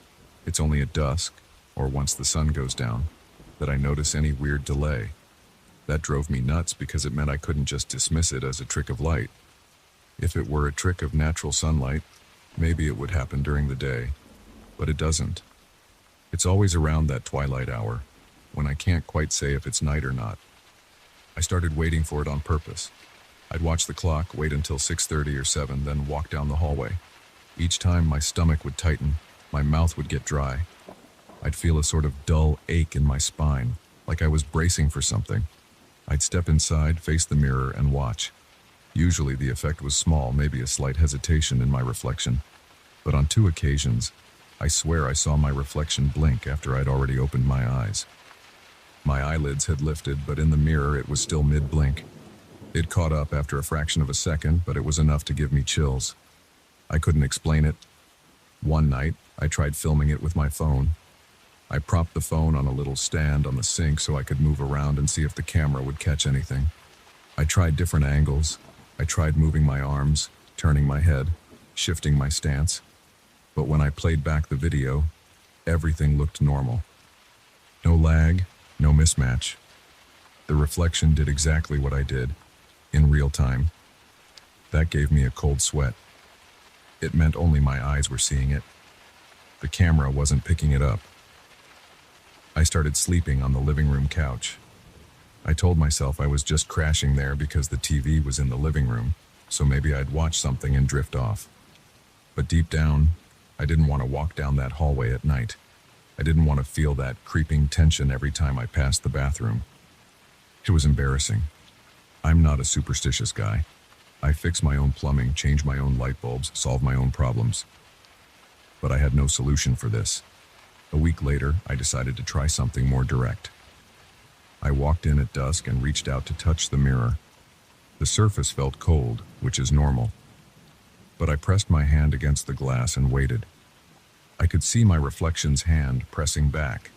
It's only at dusk, or once the sun goes down, that I notice any weird delay. That drove me nuts because it meant I couldn't just dismiss it as a trick of light. If it were a trick of natural sunlight, maybe it would happen during the day, but it doesn't. It's always around that twilight hour, when I can't quite say if it's night or not. I started waiting for it on purpose. I'd watch the clock, wait until 6:30 or 7, then walk down the hallway. Each time my stomach would tighten, my mouth would get dry. I'd feel a sort of dull ache in my spine, like I was bracing for something. I'd step inside, face the mirror, and watch. Usually the effect was small, maybe a slight hesitation in my reflection. But on 2 occasions, I swear I saw my reflection blink after I'd already opened my eyes. My eyelids had lifted, but in the mirror it was still mid-blink. It caught up after a fraction of a second, but it was enough to give me chills. I couldn't explain it. One night, I tried filming it with my phone. I propped the phone on a little stand on the sink so I could move around and see if the camera would catch anything. I tried different angles. I tried moving my arms, turning my head, shifting my stance. But when I played back the video, everything looked normal. No lag, no mismatch. The reflection did exactly what I did, in real time. That gave me a cold sweat. It meant only my eyes were seeing it. The camera wasn't picking it up. I started sleeping on the living room couch. I told myself I was just crashing there because the TV was in the living room, so maybe I'd watch something and drift off. But deep down, I didn't want to walk down that hallway at night. I didn't want to feel that creeping tension every time I passed the bathroom. It was embarrassing. I'm not a superstitious guy. I fix my own plumbing, change my own light bulbs, solve my own problems. But I had no solution for this. A week later, I decided to try something more direct. I walked in at dusk and reached out to touch the mirror. The surface felt cold, which is normal. But I pressed my hand against the glass and waited. I could see my reflection's hand pressing back,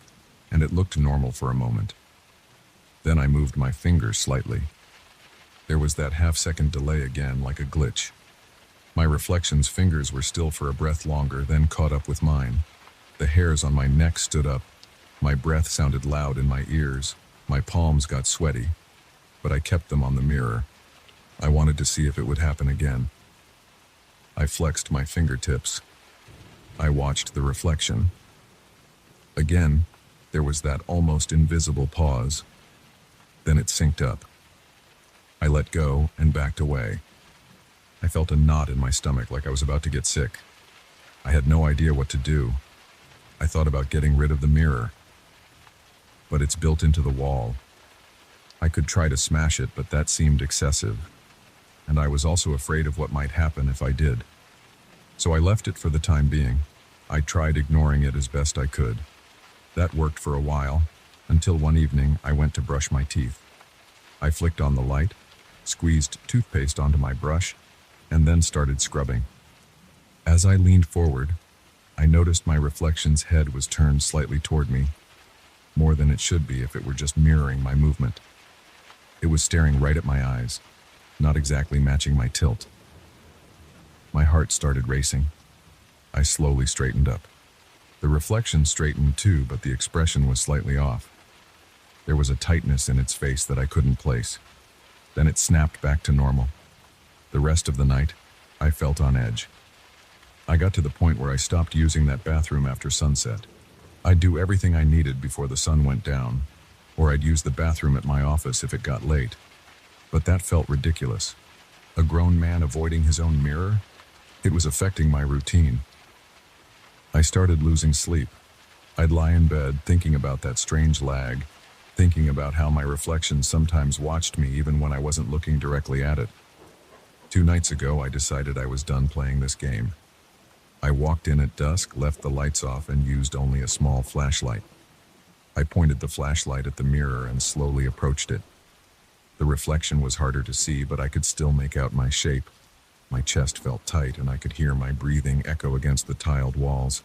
and it looked normal for a moment. Then I moved my fingers slightly. There was that half-second delay again, like a glitch. My reflection's fingers were still for a breath longer, then caught up with mine. The hairs on my neck stood up. My breath sounded loud in my ears. My palms got sweaty, but I kept them on the mirror. I wanted to see if it would happen again. I flexed my fingertips. I watched the reflection. Again, there was that almost invisible pause. Then it synced up. I let go and backed away. I felt a knot in my stomach like I was about to get sick. I had no idea what to do. I thought about getting rid of the mirror. But it's built into the wall. I could try to smash it, but that seemed excessive. And I was also afraid of what might happen if I did. So I left it for the time being. I tried ignoring it as best I could. That worked for a while, until one evening I went to brush my teeth. I flicked on the light, squeezed toothpaste onto my brush, and then started scrubbing. As I leaned forward, I noticed my reflection's head was turned slightly toward me, more than it should be if it were just mirroring my movement. It was staring right at my eyes, not exactly matching my tilt. My heart started racing. I slowly straightened up. The reflection straightened too, but the expression was slightly off. There was a tightness in its face that I couldn't place. Then it snapped back to normal. The rest of the night, I felt on edge. I got to the point where I stopped using that bathroom after sunset. I'd do everything I needed before the sun went down, or I'd use the bathroom at my office if it got late. But that felt ridiculous. A grown man avoiding his own mirror? It was affecting my routine. I started losing sleep. I'd lie in bed thinking about that strange lag, thinking about how my reflection sometimes watched me even when I wasn't looking directly at it. 2 nights ago, I decided I was done playing this game. I walked in at dusk, left the lights off, and used only a small flashlight. I pointed the flashlight at the mirror and slowly approached it. The reflection was harder to see, but I could still make out my shape. My chest felt tight, and I could hear my breathing echo against the tiled walls.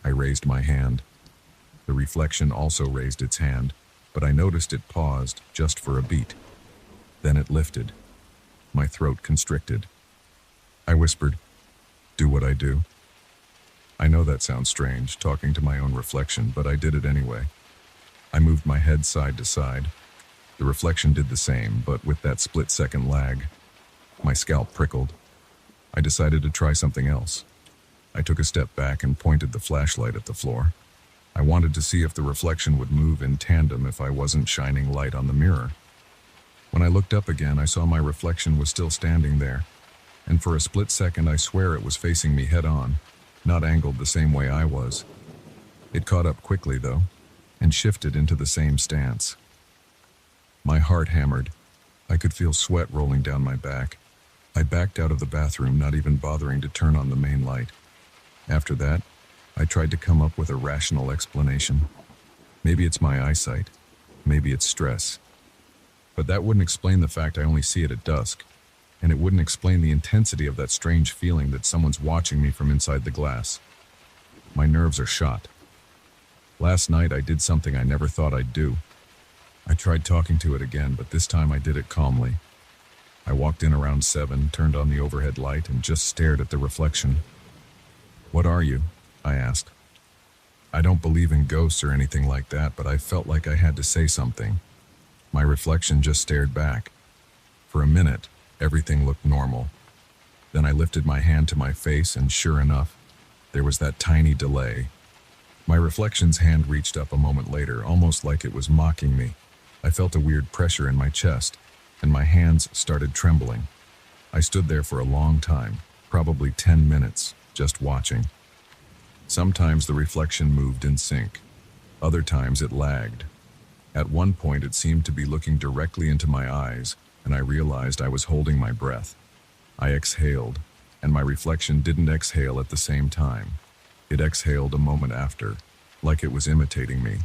I raised my hand. The reflection also raised its hand, but I noticed it paused just for a beat. Then it lifted. My throat constricted. I whispered, "Do what I do." I know that sounds strange, talking to my own reflection, but I did it anyway. I moved my head side to side. The reflection did the same, but with that split-second lag. My scalp prickled. I decided to try something else. I took a step back and pointed the flashlight at the floor. I wanted to see if the reflection would move in tandem if I wasn't shining light on the mirror. When I looked up again, I saw my reflection was still standing there, and for a split second I swear it was facing me head-on, not angled the same way I was. It caught up quickly, though, and shifted into the same stance. My heart hammered. I could feel sweat rolling down my back. I backed out of the bathroom, not even bothering to turn on the main light. After that, I tried to come up with a rational explanation. Maybe it's my eyesight. Maybe it's stress. But that wouldn't explain the fact I only see it at dusk. And it wouldn't explain the intensity of that strange feeling that someone's watching me from inside the glass. My nerves are shot. Last night I did something I never thought I'd do. I tried talking to it again, but this time I did it calmly. I walked in around 7, turned on the overhead light, and just stared at the reflection. "What are you?" I asked. I don't believe in ghosts or anything like that, but I felt like I had to say something. My reflection just stared back. For a minute, everything looked normal. Then I lifted my hand to my face, and sure enough, there was that tiny delay. My reflection's hand reached up a moment later, almost like it was mocking me. I felt a weird pressure in my chest, and my hands started trembling. I stood there for a long time, probably 10 minutes, just watching. Sometimes the reflection moved in sync. Other times it lagged. At one point it seemed to be looking directly into my eyes, and I realized I was holding my breath. I exhaled, and my reflection didn't exhale at the same time. It exhaled a moment after, like it was imitating me.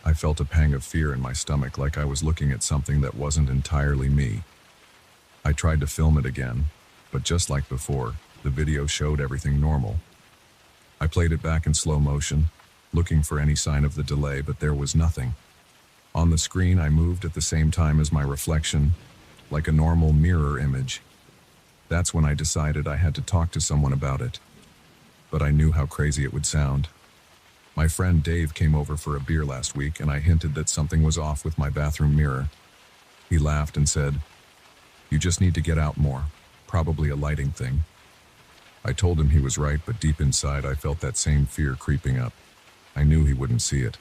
I felt a pang of fear in my stomach, like I was looking at something that wasn't entirely me. I tried to film it again, but just like before, the video showed everything normal. I played it back in slow motion, looking for any sign of the delay, but there was nothing. On the screen, I moved at the same time as my reflection, like a normal mirror image. That's when I decided I had to talk to someone about it. But I knew how crazy it would sound. My friend Dave came over for a beer last week, and I hinted that something was off with my bathroom mirror. He laughed and said, "You just need to get out more, probably a lighting thing." I told him he was right, but deep inside I felt that same fear creeping up. I knew he wouldn't see it.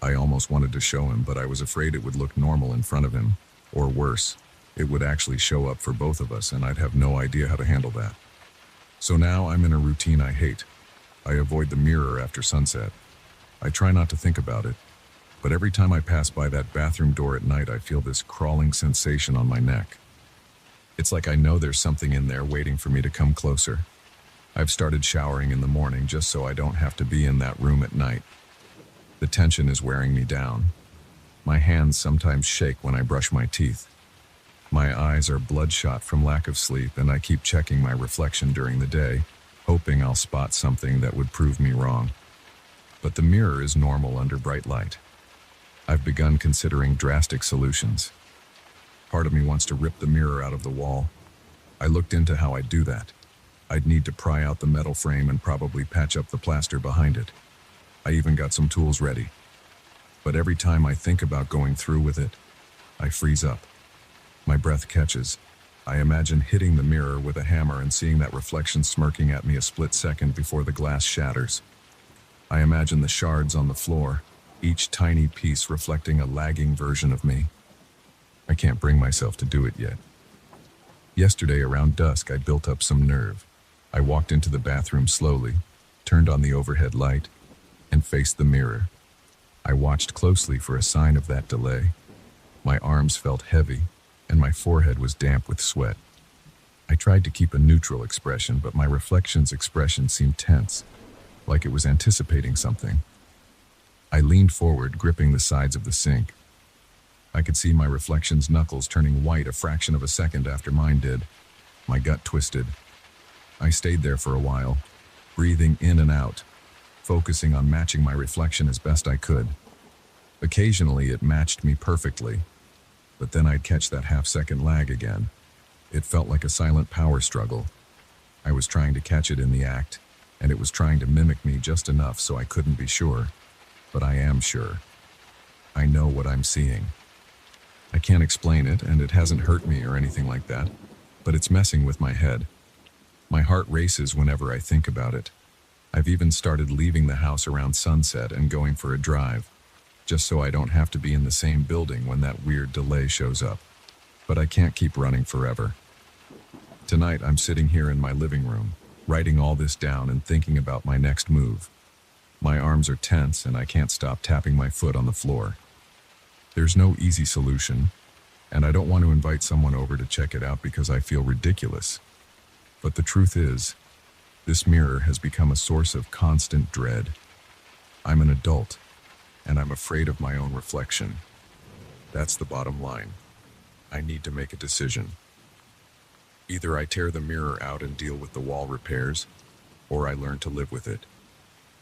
I almost wanted to show him, but I was afraid it would look normal in front of him, or worse, it would actually show up for both of us, and I'd have no idea how to handle that. So now I'm in a routine I hate. I avoid the mirror after sunset. I try not to think about it, but every time I pass by that bathroom door at night, I feel this crawling sensation on my neck. It's like I know there's something in there waiting for me to come closer. I've started showering in the morning just so I don't have to be in that room at night. The tension is wearing me down. My hands sometimes shake when I brush my teeth. My eyes are bloodshot from lack of sleep, and I keep checking my reflection during the day, hoping I'll spot something that would prove me wrong. But the mirror is normal under bright light. I've begun considering drastic solutions. Part of me wants to rip the mirror out of the wall. I looked into how I'd do that. I'd need to pry out the metal frame and probably patch up the plaster behind it. I even got some tools ready. But every time I think about going through with it, I freeze up. My breath catches. I imagine hitting the mirror with a hammer and seeing that reflection smirking at me a split second before the glass shatters. I imagine the shards on the floor, each tiny piece reflecting a lagging version of me. I can't bring myself to do it yet. Yesterday around dusk, I built up some nerve. I walked into the bathroom slowly, turned on the overhead light, and faced the mirror. I watched closely for a sign of that delay. My arms felt heavy, and my forehead was damp with sweat. I tried to keep a neutral expression, but my reflection's expression seemed tense, like it was anticipating something. I leaned forward, gripping the sides of the sink. I could see my reflection's knuckles turning white a fraction of a second after mine did. My gut twisted. I stayed there for a while, breathing in and out, focusing on matching my reflection as best I could. Occasionally it matched me perfectly, but then I'd catch that half-second lag again. It felt like a silent power struggle. I was trying to catch it in the act, and it was trying to mimic me just enough so I couldn't be sure. But I am sure. I know what I'm seeing. I can't explain it, and it hasn't hurt me or anything like that, but it's messing with my head. My heart races whenever I think about it. I've even started leaving the house around sunset and going for a drive, just so I don't have to be in the same building when that weird delay shows up. But I can't keep running forever. Tonight, I'm sitting here in my living room, writing all this down and thinking about my next move. My arms are tense, and I can't stop tapping my foot on the floor. There's no easy solution, and I don't want to invite someone over to check it out because I feel ridiculous. But the truth is, this mirror has become a source of constant dread. I'm an adult, and I'm afraid of my own reflection. That's the bottom line. I need to make a decision. Either I tear the mirror out and deal with the wall repairs, or I learn to live with it.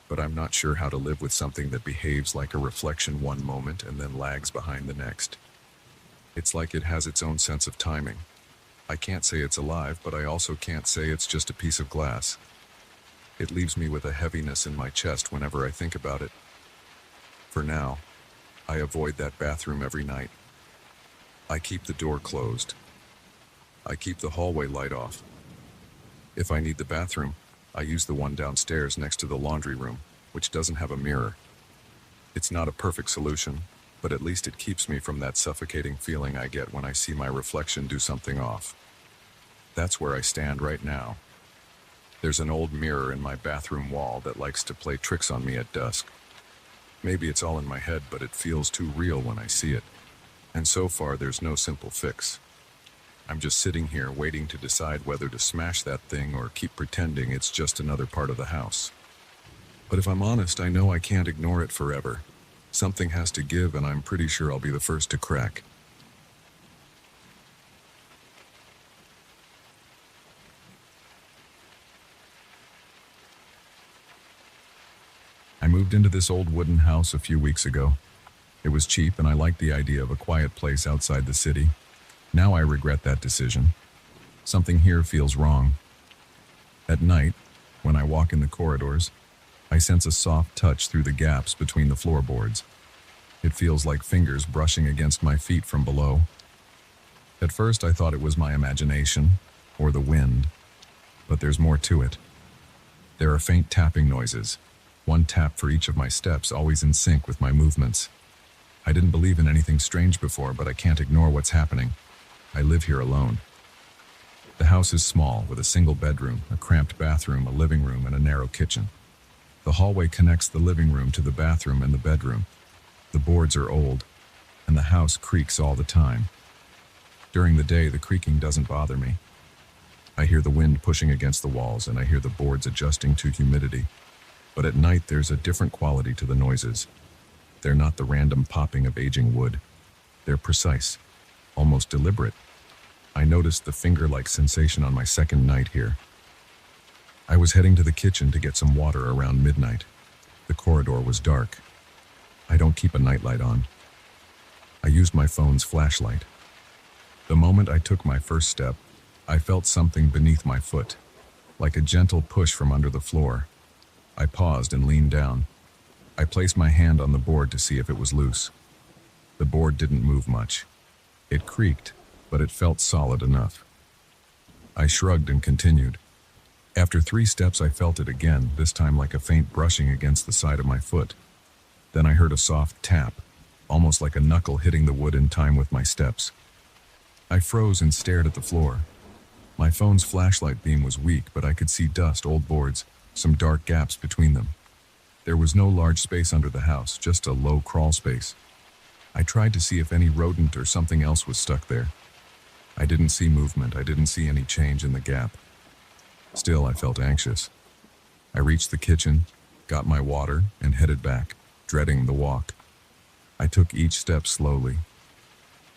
But I'm not sure how to live with something that behaves like a reflection one moment and then lags behind the next. It's like it has its own sense of timing. I can't say it's alive, but I also can't say it's just a piece of glass. It leaves me with a heaviness in my chest whenever I think about it. For now, I avoid that bathroom every night. I keep the door closed. I keep the hallway light off. If I need the bathroom, I use the one downstairs next to the laundry room. which doesn't have a mirror. It's not a perfect solution, but at least it keeps me from that suffocating feeling I get when I see my reflection do something off. That's where I stand right now. There's an old mirror in my bathroom wall that likes to play tricks on me at dusk. Maybe it's all in my head, but it feels too real when I see it. And so far, there's no simple fix. I'm just sitting here waiting to decide whether to smash that thing or keep pretending it's just another part of the house. But if I'm honest, I know I can't ignore it forever. Something has to give, and I'm pretty sure I'll be the first to crack. I moved into this old wooden house a few weeks ago. It was cheap, and I liked the idea of a quiet place outside the city. Now I regret that decision. Something here feels wrong. At night, when I walk in the corridors, I sense a soft touch through the gaps between the floorboards. It feels like fingers brushing against my feet from below. At first, I thought it was my imagination, or the wind, but there's more to it. There are faint tapping noises, one tap for each of my steps, always in sync with my movements. I didn't believe in anything strange before, but I can't ignore what's happening. I live here alone. The house is small, with a single bedroom, a cramped bathroom, a living room, and a narrow kitchen. The hallway connects the living room to the bathroom and the bedroom. The boards are old, and the house creaks all the time. During the day, the creaking doesn't bother me. I hear the wind pushing against the walls, and I hear the boards adjusting to humidity. But at night, there's a different quality to the noises. They're not the random popping of aging wood. They're precise, almost deliberate. I noticed the finger-like sensation on my second night here. I was heading to the kitchen to get some water around midnight. The corridor was dark. I don't keep a nightlight on. I used my phone's flashlight. The moment I took my first step, I felt something beneath my foot, like a gentle push from under the floor. I paused and leaned down. I placed my hand on the board to see if it was loose. The board didn't move much. It creaked, but it felt solid enough. I shrugged and continued. After 3 steps, I felt it again, this time like a faint brushing against the side of my foot. Then I heard a soft tap, almost like a knuckle hitting the wood in time with my steps. I froze and stared at the floor. My phone's flashlight beam was weak, but I could see dust, old boards, some dark gaps between them. There was no large space under the house, just a low crawl space. I tried to see if any rodent or something else was stuck there. I didn't see movement. I didn't see any change in the gap. Still, I felt anxious. I reached the kitchen, got my water, and headed back, dreading the walk. I took each step slowly.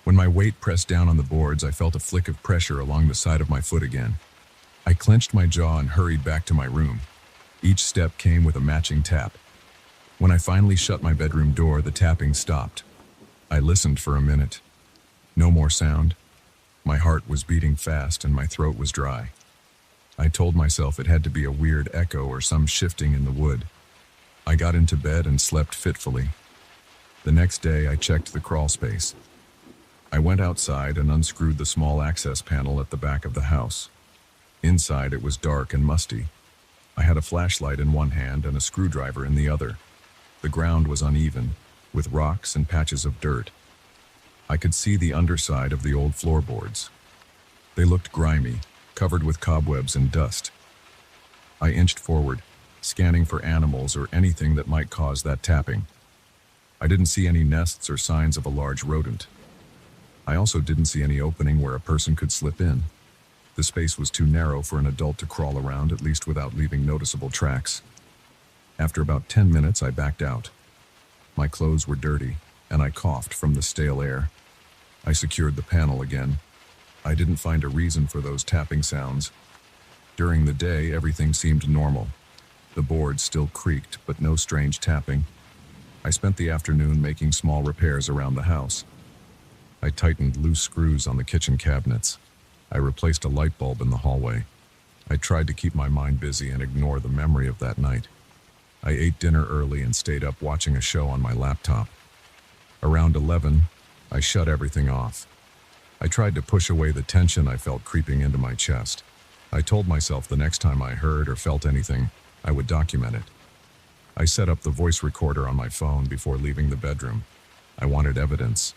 When my weight pressed down on the boards, I felt a flick of pressure along the side of my foot again. I clenched my jaw and hurried back to my room. Each step came with a matching tap. When I finally shut my bedroom door, the tapping stopped. I listened for a minute. No more sound. My heart was beating fast and my throat was dry. I told myself it had to be a weird echo or some shifting in the wood. I got into bed and slept fitfully. The next day, I checked the crawl space. I went outside and unscrewed the small access panel at the back of the house. Inside, it was dark and musty. I had a flashlight in one hand and a screwdriver in the other. The ground was uneven, with rocks and patches of dirt. I could see the underside of the old floorboards. They looked grimy, covered with cobwebs and dust. I inched forward, scanning for animals or anything that might cause that tapping. I didn't see any nests or signs of a large rodent. I also didn't see any opening where a person could slip in. The space was too narrow for an adult to crawl around, at least without leaving noticeable tracks. After about 10 minutes, I backed out. My clothes were dirty, and I coughed from the stale air. I secured the panel again. I didn't find a reason for those tapping sounds. During the day, everything seemed normal. The boards still creaked, but no strange tapping. I spent the afternoon making small repairs around the house. I tightened loose screws on the kitchen cabinets. I replaced a light bulb in the hallway. I tried to keep my mind busy and ignore the memory of that night. I ate dinner early and stayed up watching a show on my laptop. Around 11, I shut everything off. I tried to push away the tension I felt creeping into my chest. I told myself the next time I heard or felt anything, I would document it. I set up the voice recorder on my phone before leaving the bedroom. I wanted evidence.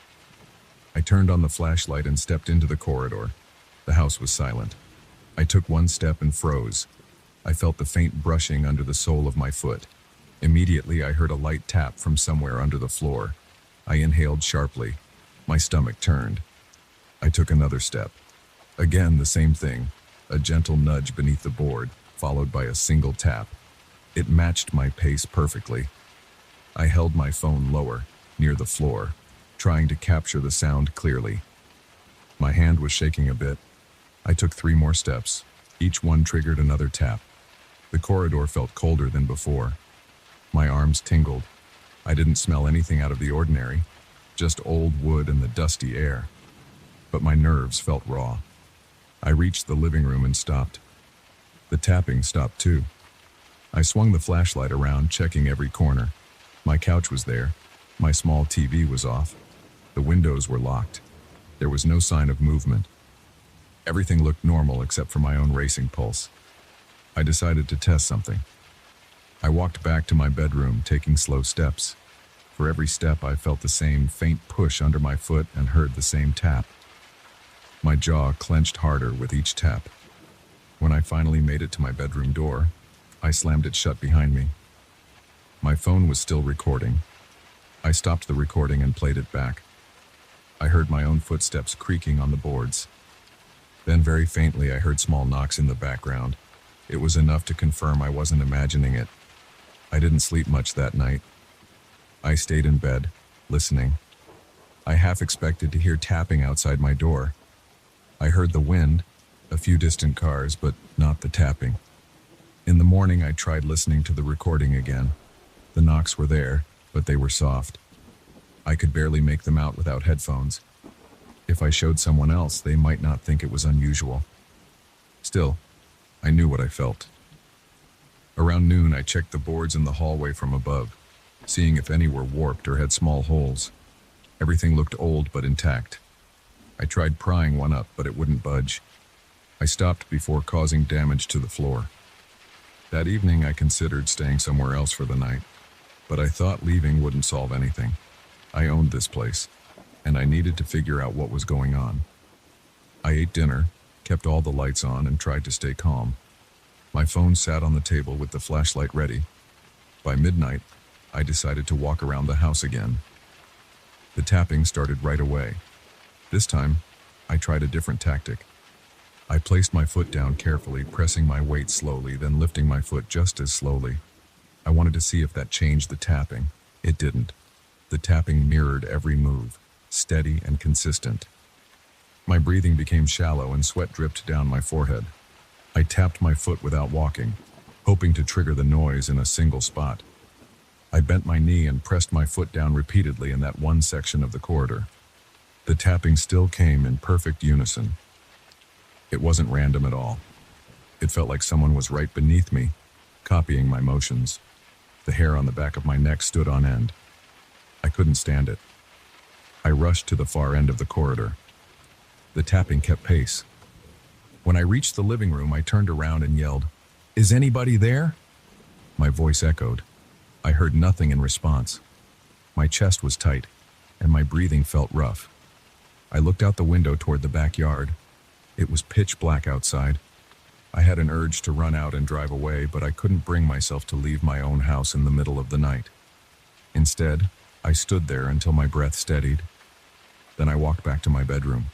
I turned on the flashlight and stepped into the corridor. The house was silent. I took one step and froze. I felt the faint brushing under the sole of my foot. Immediately, I heard a light tap from somewhere under the floor. I inhaled sharply. My stomach turned. I took another step. Again, the same thing. A gentle nudge beneath the board, followed by a single tap. It matched my pace perfectly. I held my phone lower, near the floor, trying to capture the sound clearly. My hand was shaking a bit. I took 3 more steps. Each one triggered another tap. The corridor felt colder than before. My arms tingled. I didn't smell anything out of the ordinary, just old wood and the dusty air. But my nerves felt raw. I reached the living room and stopped. The tapping stopped too. I swung the flashlight around, checking every corner. My couch was there. My small TV was off. The windows were locked. There was no sign of movement. Everything looked normal except for my own racing pulse. I decided to test something. I walked back to my bedroom, taking slow steps. For every step, I felt the same faint push under my foot and heard the same tap. My jaw clenched harder with each tap. When I finally made it to my bedroom door, I slammed it shut behind me. My phone was still recording. I stopped the recording and played it back. I heard my own footsteps creaking on the boards. Then very faintly, I heard small knocks in the background. It was enough to confirm I wasn't imagining it. I didn't sleep much that night. I stayed in bed, listening. I half expected to hear tapping outside my door. I heard the wind, a few distant cars, but not the tapping. In the morning, I tried listening to the recording again. The knocks were there, but they were soft. I could barely make them out without headphones. If I showed someone else, they might not think it was unusual. Still, I knew what I felt. Around noon, I checked the boards in the hallway from above, seeing if any were warped or had small holes. Everything looked old but intact. I tried prying one up, but it wouldn't budge. I stopped before causing damage to the floor. That evening, I considered staying somewhere else for the night, but I thought leaving wouldn't solve anything. I owned this place, and I needed to figure out what was going on. I ate dinner, kept all the lights on, and tried to stay calm. My phone sat on the table with the flashlight ready. By midnight, I decided to walk around the house again. The tapping started right away. This time, I tried a different tactic. I placed my foot down carefully, pressing my weight slowly, then lifting my foot just as slowly. I wanted to see if that changed the tapping. It didn't. The tapping mirrored every move, steady and consistent. My breathing became shallow and sweat dripped down my forehead. I tapped my foot without walking, hoping to trigger the noise in a single spot. I bent my knee and pressed my foot down repeatedly in that one section of the corridor. The tapping still came in perfect unison. It wasn't random at all. It felt like someone was right beneath me, copying my motions. The hair on the back of my neck stood on end. I couldn't stand it. I rushed to the far end of the corridor. The tapping kept pace. When I reached the living room, I turned around and yelled, "Is anybody there?" My voice echoed. I heard nothing in response. My chest was tight, and my breathing felt rough. I looked out the window toward the backyard. It was pitch black outside. I had an urge to run out and drive away, but I couldn't bring myself to leave my own house in the middle of the night. Instead, I stood there until my breath steadied. Then I walked back to my bedroom.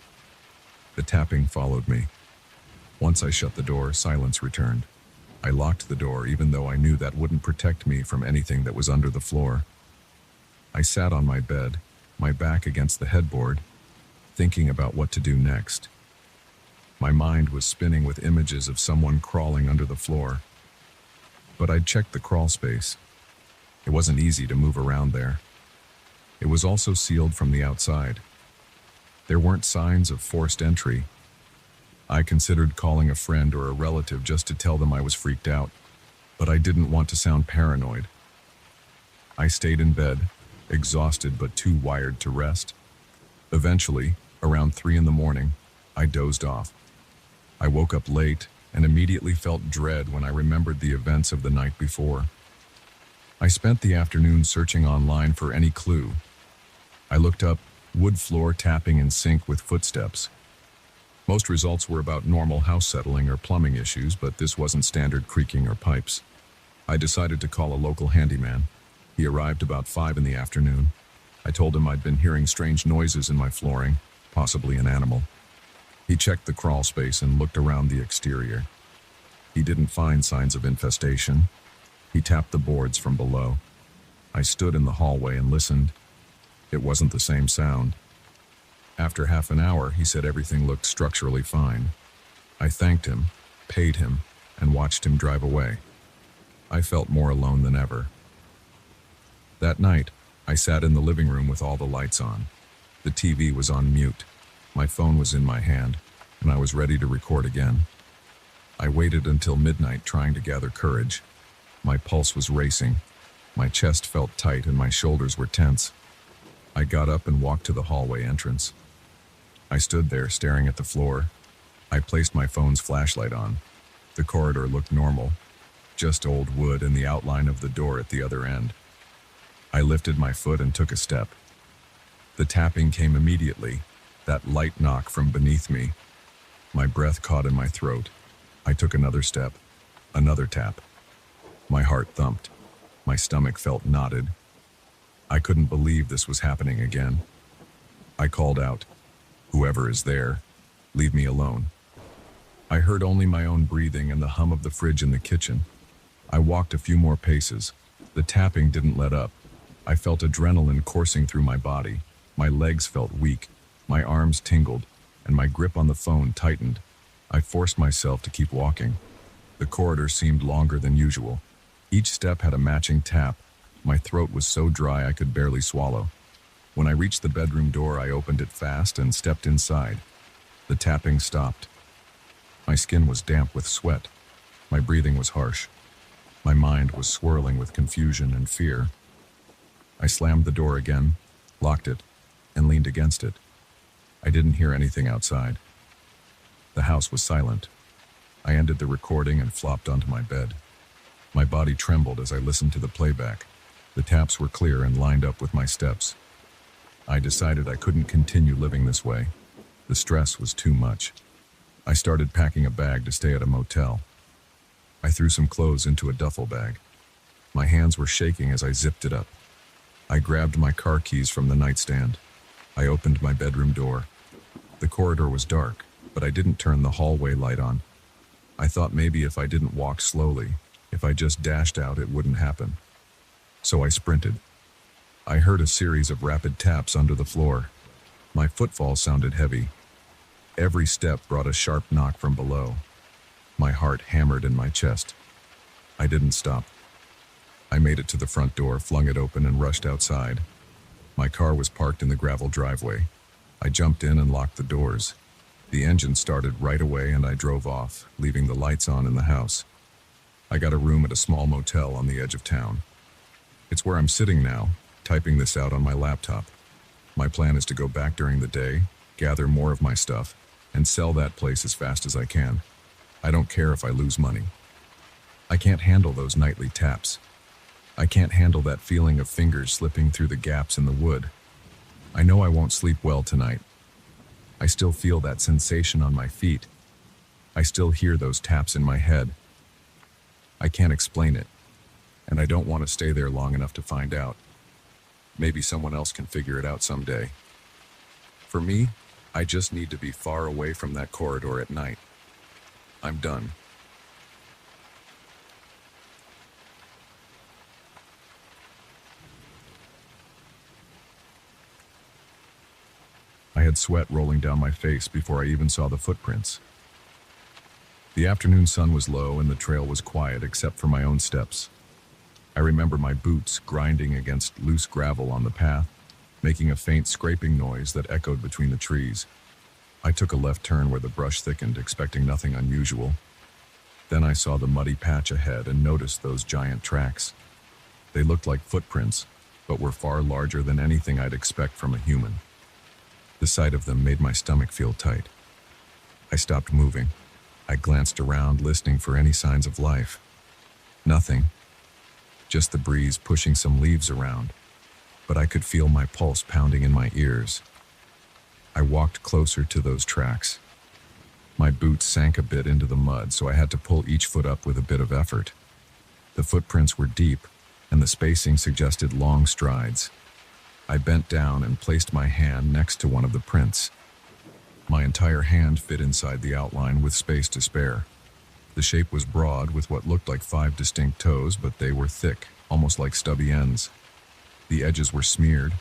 The tapping followed me. Once I shut the door, silence returned. I locked the door even though I knew that wouldn't protect me from anything that was under the floor. I sat on my bed, my back against the headboard, thinking about what to do next. My mind was spinning with images of someone crawling under the floor. But I'd checked the crawl space. It wasn't easy to move around there. It was also sealed from the outside. There weren't signs of forced entry. I considered calling a friend or a relative just to tell them I was freaked out, but I didn't want to sound paranoid. I stayed in bed, exhausted but too wired to rest. Eventually, around 3 in the morning, I dozed off. I woke up late and immediately felt dread when I remembered the events of the night before. I spent the afternoon searching online for any clue. I looked up wood floor tapping in sync with footsteps. Most results were about normal house settling or plumbing issues, but this wasn't standard creaking or pipes. I decided to call a local handyman. He arrived about 5 in the afternoon. I told him I'd been hearing strange noises in my flooring, possibly an animal. He checked the crawl space and looked around the exterior. He didn't find signs of infestation. He tapped the boards from below. I stood in the hallway and listened. It wasn't the same sound. After half an hour, he said everything looked structurally fine. I thanked him, paid him, and watched him drive away. I felt more alone than ever. That night, I sat in the living room with all the lights on. The TV was on mute. My phone was in my hand, and I was ready to record again. I waited until midnight trying to gather courage. My pulse was racing. My chest felt tight and my shoulders were tense. I got up and walked to the hallway entrance. I stood there staring at the floor. I placed my phone's flashlight on. The corridor looked normal, just old wood and the outline of the door at the other end. I lifted my foot and took a step. The tapping came immediately, that light knock from beneath me. My breath caught in my throat. I took another step, another tap. My heart thumped. My stomach felt knotted. I couldn't believe this was happening again. I called out, "Whoever is there, leave me alone." I heard only my own breathing and the hum of the fridge in the kitchen. I walked a few more paces. The tapping didn't let up. I felt adrenaline coursing through my body. My legs felt weak. My arms tingled, and my grip on the phone tightened. I forced myself to keep walking. The corridor seemed longer than usual. Each step had a matching tap. My throat was so dry I could barely swallow. When I reached the bedroom door, I opened it fast and stepped inside. The tapping stopped. My skin was damp with sweat. My breathing was harsh. My mind was swirling with confusion and fear. I slammed the door again, locked it, and leaned against it. I didn't hear anything outside. The house was silent. I ended the recording and flopped onto my bed. My body trembled as I listened to the playback. The taps were clear and lined up with my steps. I decided I couldn't continue living this way. The stress was too much. I started packing a bag to stay at a motel. I threw some clothes into a duffel bag. My hands were shaking as I zipped it up. I grabbed my car keys from the nightstand. I opened my bedroom door. The corridor was dark, but I didn't turn the hallway light on. I thought maybe if I didn't walk slowly, if I just dashed out, it wouldn't happen. So I sprinted. I heard a series of rapid taps under the floor. My footfall sounded heavy. Every step brought a sharp knock from below. My heart hammered in my chest. I didn't stop. I made it to the front door, flung it open, and rushed outside. My car was parked in the gravel driveway. I jumped in and locked the doors. The engine started right away and I drove off, leaving the lights on in the house. I got a room at a small motel on the edge of town. It's where I'm sitting now, typing this out on my laptop. My plan is to go back during the day, gather more of my stuff, and sell that place as fast as I can. I don't care if I lose money. I can't handle those nightly taps. I can't handle that feeling of fingers slipping through the gaps in the wood. I know I won't sleep well tonight. I still feel that sensation on my feet. I still hear those taps in my head. I can't explain it, and I don't want to stay there long enough to find out. Maybe someone else can figure it out someday. For me, I just need to be far away from that corridor at night. I'm done. I had sweat rolling down my face before I even saw the footprints. The afternoon sun was low and the trail was quiet except for my own steps. I remember my boots grinding against loose gravel on the path, making a faint scraping noise that echoed between the trees. I took a left turn where the brush thickened, expecting nothing unusual. Then I saw the muddy patch ahead and noticed those giant tracks. They looked like footprints, but were far larger than anything I'd expect from a human. The sight of them made my stomach feel tight. I stopped moving. I glanced around, listening for any signs of life. Nothing. just the breeze pushing some leaves around, but I could feel my pulse pounding in my ears. I walked closer to those tracks. My boots sank a bit into the mud, so I had to pull each foot up with a bit of effort. The footprints were deep, and the spacing suggested long strides. I bent down and placed my hand next to one of the prints. My entire hand fit inside the outline with space to spare. The shape was broad with what looked like 5 distinct toes, but they were thick, almost like stubby ends. The edges were smeared,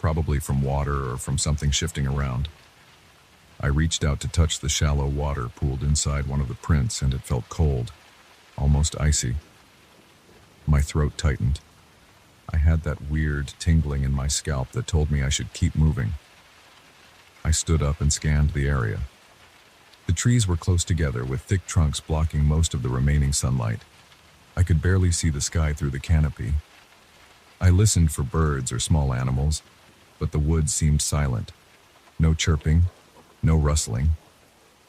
probably from water or from something shifting around. I reached out to touch the shallow water pooled inside one of the prints, and it felt cold, almost icy. My throat tightened. I had that weird tingling in my scalp that told me I should keep moving. I stood up and scanned the area. The trees were close together, with thick trunks blocking most of the remaining sunlight. I could barely see the sky through the canopy. I listened for birds or small animals, but the woods seemed silent. No chirping, no rustling,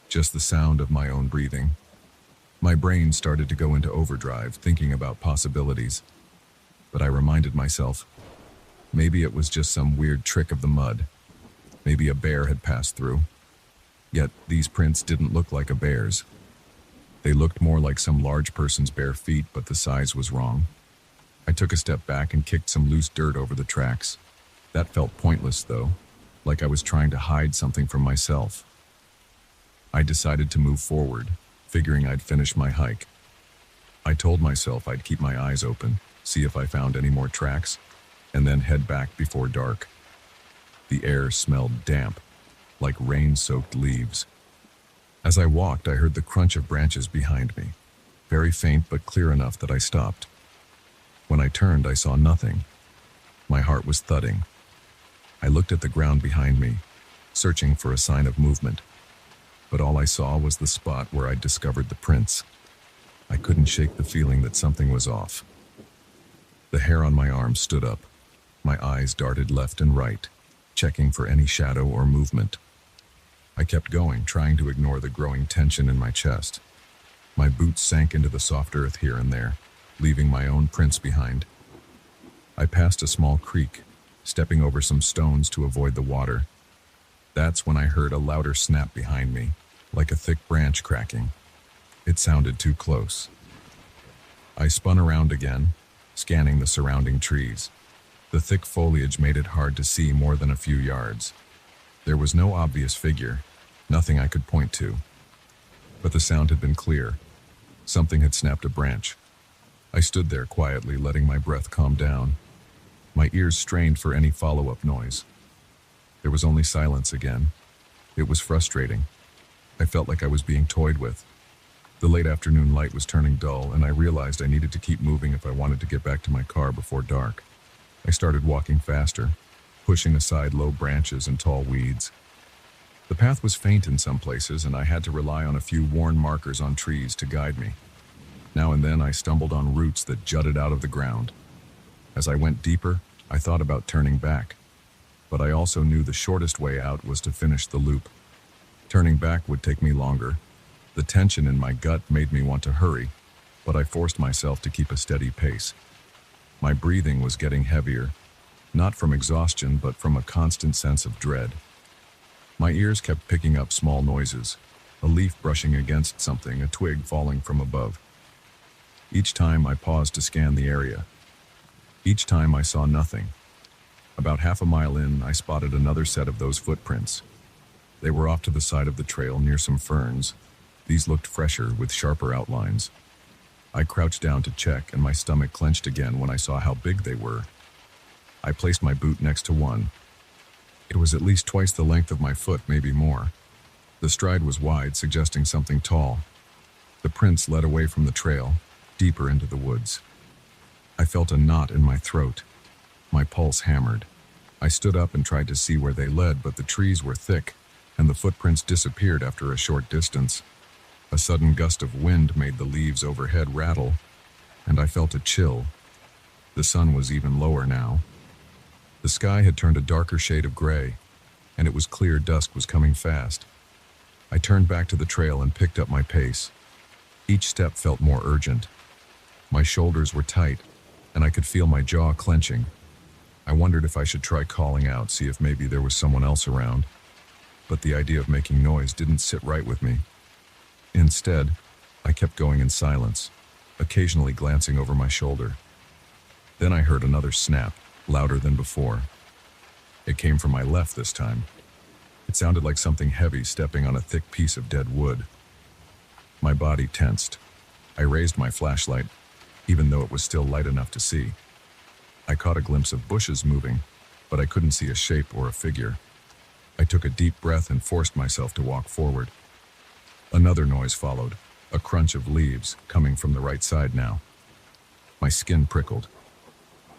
just the sound of my own breathing. My brain started to go into overdrive, thinking about possibilities. But I reminded myself, maybe it was just some weird trick of the mud. Maybe a bear had passed through. Yet these prints didn't look like a bear's. They looked more like some large person's bare feet, but the size was wrong. I took a step back and kicked some loose dirt over the tracks. That felt pointless, though, like I was trying to hide something from myself. I decided to move forward, figuring I'd finish my hike. I told myself I'd keep my eyes open, see if I found any more tracks, and then head back before dark. The air smelled damp, like rain-soaked leaves. As I walked, I heard the crunch of branches behind me, very faint but clear enough that I stopped. When I turned, I saw nothing. My heart was thudding. I looked at the ground behind me, searching for a sign of movement. But all I saw was the spot where I'd discovered the prints. I couldn't shake the feeling that something was off. The hair on my arm stood up. My eyes darted left and right, checking for any shadow or movement. I kept going, trying to ignore the growing tension in my chest. My boots sank into the soft earth here and there, leaving my own prints behind. I passed a small creek, stepping over some stones to avoid the water. That's when I heard a louder snap behind me, like a thick branch cracking. It sounded too close. I spun around again, scanning the surrounding trees. The thick foliage made it hard to see more than a few yards. There was no obvious figure, nothing I could point to. But the sound had been clear. Something had snapped a branch. I stood there quietly, letting my breath calm down. My ears strained for any follow-up noise. There was only silence again. It was frustrating. I felt like I was being toyed with. The late afternoon light was turning dull, and I realized I needed to keep moving if I wanted to get back to my car before dark. I started walking faster, pushing aside low branches and tall weeds. The path was faint in some places, and I had to rely on a few worn markers on trees to guide me. Now and then I stumbled on roots that jutted out of the ground. As I went deeper, I thought about turning back, but I also knew the shortest way out was to finish the loop. Turning back would take me longer. The tension in my gut made me want to hurry, but I forced myself to keep a steady pace. My breathing was getting heavier, not from exhaustion, but from a constant sense of dread. My ears kept picking up small noises, a leaf brushing against something, a twig falling from above. Each time I paused to scan the area. Each time I saw nothing. About half a mile in, I spotted another set of those footprints. They were off to the side of the trail near some ferns. These looked fresher, with sharper outlines. I crouched down to check, and my stomach clenched again when I saw how big they were. I placed my boot next to one. It was at least twice the length of my foot, maybe more. The stride was wide, suggesting something tall. The prints led away from the trail, deeper into the woods. I felt a knot in my throat. My pulse hammered. I stood up and tried to see where they led, but the trees were thick, and the footprints disappeared after a short distance. A sudden gust of wind made the leaves overhead rattle, and I felt a chill. The sun was even lower now. The sky had turned a darker shade of gray, and it was clear dusk was coming fast. I turned back to the trail and picked up my pace. Each step felt more urgent. My shoulders were tight, and I could feel my jaw clenching. I wondered if I should try calling out, see if maybe there was someone else around, but the idea of making noise didn't sit right with me. Instead, I kept going in silence, occasionally glancing over my shoulder. Then I heard another snap, louder than before. It came from my left this time. It sounded like something heavy stepping on a thick piece of dead wood. My body tensed. I raised my flashlight, even though it was still light enough to see. I caught a glimpse of bushes moving, but I couldn't see a shape or a figure. I took a deep breath and forced myself to walk forward. Another noise followed, a crunch of leaves coming from the right side now. My skin prickled.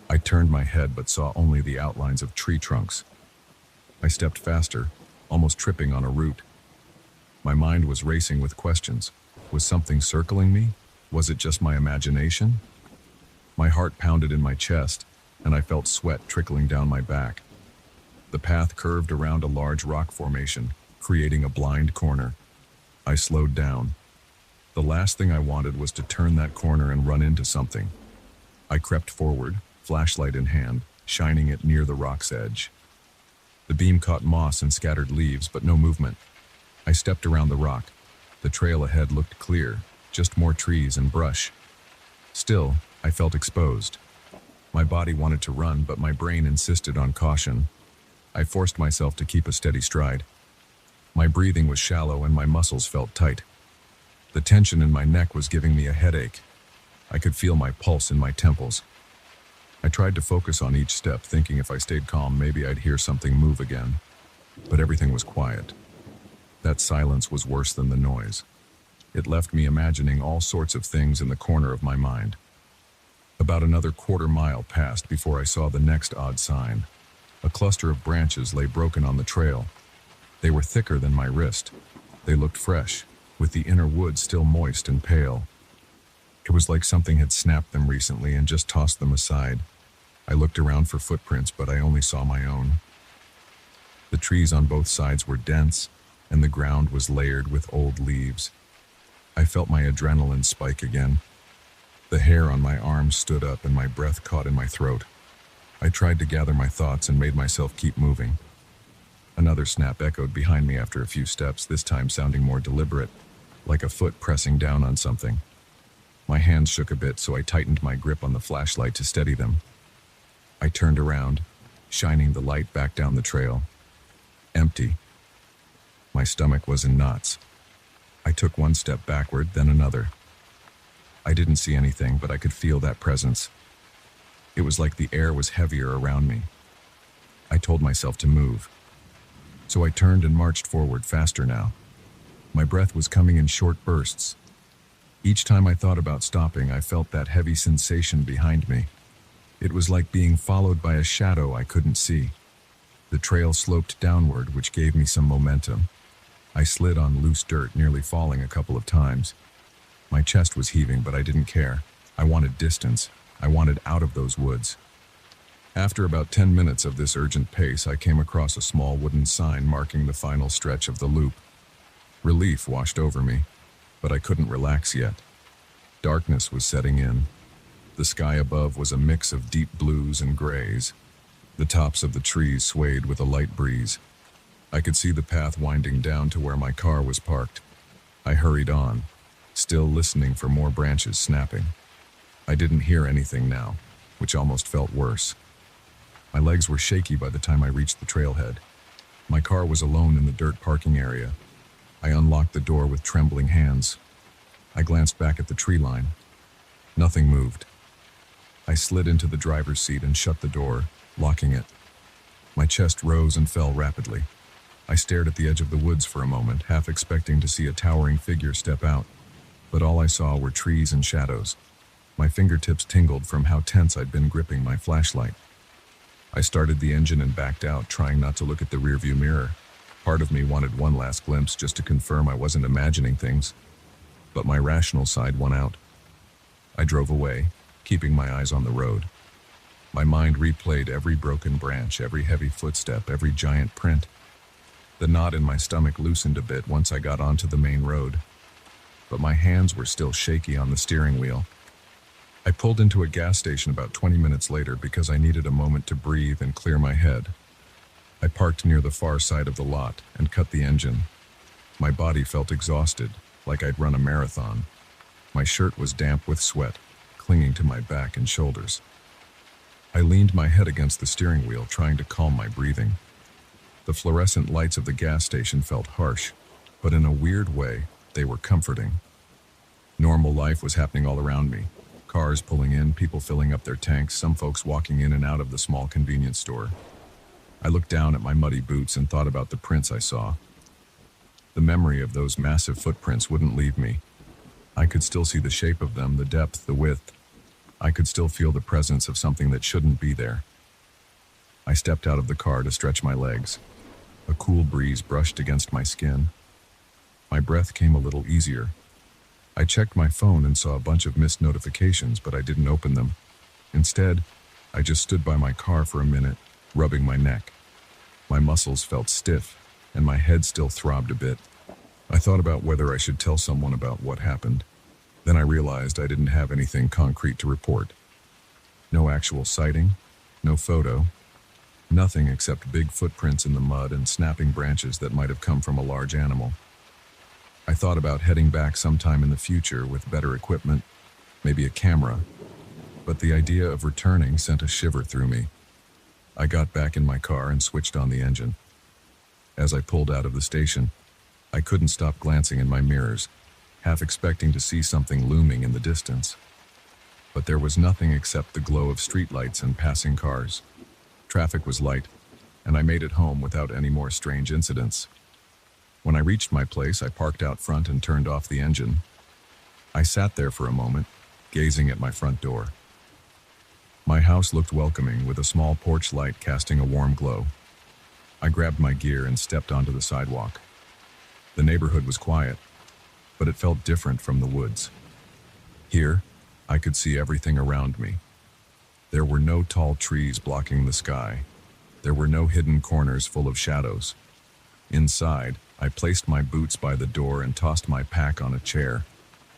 I turned my head but saw only the outlines of tree trunks. I stepped faster, almost tripping on a root. My mind was racing with questions. Was something circling me? Was it just my imagination? My heart pounded in my chest, and I felt sweat trickling down my back. The path curved around a large rock formation, creating a blind corner. I slowed down. The last thing I wanted was to turn that corner and run into something. I crept forward, flashlight in hand, shining it near the rock's edge. The beam caught moss and scattered leaves, but no movement. I stepped around the rock. The trail ahead looked clear, just more trees and brush. Still, I felt exposed. My body wanted to run, but my brain insisted on caution. I forced myself to keep a steady stride. My breathing was shallow and my muscles felt tight. The tension in my neck was giving me a headache. I could feel my pulse in my temples. I tried to focus on each step, thinking if I stayed calm, maybe I'd hear something move again. But everything was quiet. That silence was worse than the noise. It left me imagining all sorts of things in the corner of my mind. About another quarter-mile passed before I saw the next odd sign. A cluster of branches lay broken on the trail. They were thicker than my wrist. They looked fresh, with the inner wood still moist and pale. It was like something had snapped them recently and just tossed them aside. I looked around for footprints, but I only saw my own. The trees on both sides were dense, and the ground was layered with old leaves. I felt my adrenaline spike again. The hair on my arms stood up and my breath caught in my throat. I tried to gather my thoughts and made myself keep moving. Another snap echoed behind me after a few steps, this time sounding more deliberate, like a foot pressing down on something. My hands shook a bit, so I tightened my grip on the flashlight to steady them. I turned around, shining the light back down the trail. Empty. My stomach was in knots. I took one step backward, then another. I didn't see anything, but I could feel that presence. It was like the air was heavier around me. I told myself to move. So I turned and marched forward, faster now. My breath was coming in short bursts. Each time I thought about stopping, I felt that heavy sensation behind me. It was like being followed by a shadow I couldn't see. The trail sloped downward, which gave me some momentum. I slid on loose dirt, nearly falling a couple of times. My chest was heaving, but I didn't care. I wanted distance. I wanted out of those woods. After about 10 minutes of this urgent pace, I came across a small wooden sign marking the final stretch of the loop. Relief washed over me, but I couldn't relax yet. Darkness was setting in. The sky above was a mix of deep blues and grays. The tops of the trees swayed with a light breeze. I could see the path winding down to where my car was parked. I hurried on, still listening for more branches snapping. I didn't hear anything now, which almost felt worse. My legs were shaky by the time I reached the trailhead. My car was alone in the dirt parking area. I unlocked the door with trembling hands. I glanced back at the tree line. Nothing moved. I slid into the driver's seat and shut the door, locking it. My chest rose and fell rapidly. I stared at the edge of the woods for a moment, half expecting to see a towering figure step out. But all I saw were trees and shadows. My fingertips tingled from how tense I'd been gripping my flashlight. I started the engine and backed out, trying not to look at the rearview mirror. Part of me wanted one last glimpse just to confirm I wasn't imagining things. But my rational side won out. I drove away, keeping my eyes on the road. My mind replayed every broken branch, every heavy footstep, every giant print. The knot in my stomach loosened a bit once I got onto the main road, but my hands were still shaky on the steering wheel. I pulled into a gas station about 20 minutes later because I needed a moment to breathe and clear my head. I parked near the far side of the lot and cut the engine. My body felt exhausted, like I'd run a marathon. My shirt was damp with sweat, clinging to my back and shoulders. I leaned my head against the steering wheel, trying to calm my breathing. The fluorescent lights of the gas station felt harsh, but in a weird way, they were comforting. Normal life was happening all around me. Cars pulling in, people filling up their tanks, some folks walking in and out of the small convenience store. I looked down at my muddy boots and thought about the prints I saw. The memory of those massive footprints wouldn't leave me. I could still see the shape of them, the depth, the width. I could still feel the presence of something that shouldn't be there. I stepped out of the car to stretch my legs. A cool breeze brushed against my skin. My breath came a little easier. I checked my phone and saw a bunch of missed notifications, but I didn't open them. Instead, I just stood by my car for a minute, rubbing my neck. My muscles felt stiff, and my head still throbbed a bit. I thought about whether I should tell someone about what happened. Then I realized I didn't have anything concrete to report. No actual sighting, no photo, nothing except big footprints in the mud and snapping branches that might have come from a large animal. I thought about heading back sometime in the future with better equipment, maybe a camera, but the idea of returning sent a shiver through me. I got back in my car and switched on the engine. As I pulled out of the station, I couldn't stop glancing in my mirrors, half expecting to see something looming in the distance. But there was nothing except the glow of streetlights and passing cars. Traffic was light, and I made it home without any more strange incidents. When I reached my place, I parked out front and turned off the engine. I sat there for a moment, gazing at my front door. My house looked welcoming, with a small porch light casting a warm glow. I grabbed my gear and stepped onto the sidewalk. The neighborhood was quiet, but it felt different from the woods. Here, I could see everything around me. There were no tall trees blocking the sky. There were no hidden corners full of shadows. Inside, I placed my boots by the door and tossed my pack on a chair.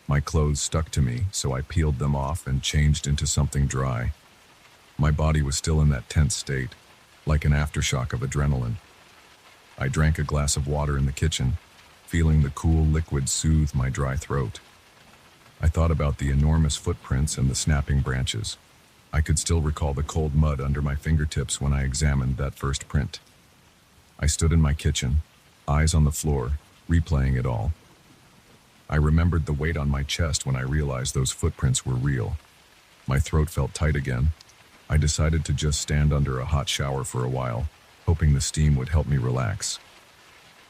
My clothes stuck to me, so I peeled them off and changed into something dry. My body was still in that tense state, like an aftershock of adrenaline. I drank a glass of water in the kitchen, feeling the cool liquid soothe my dry throat. I thought about the enormous footprints and the snapping branches. I could still recall the cold mud under my fingertips when I examined that first print. I stood in my kitchen, eyes on the floor, replaying it all. I remembered the weight on my chest when I realized those footprints were real. My throat felt tight again. I decided to just stand under a hot shower for a while, hoping the steam would help me relax.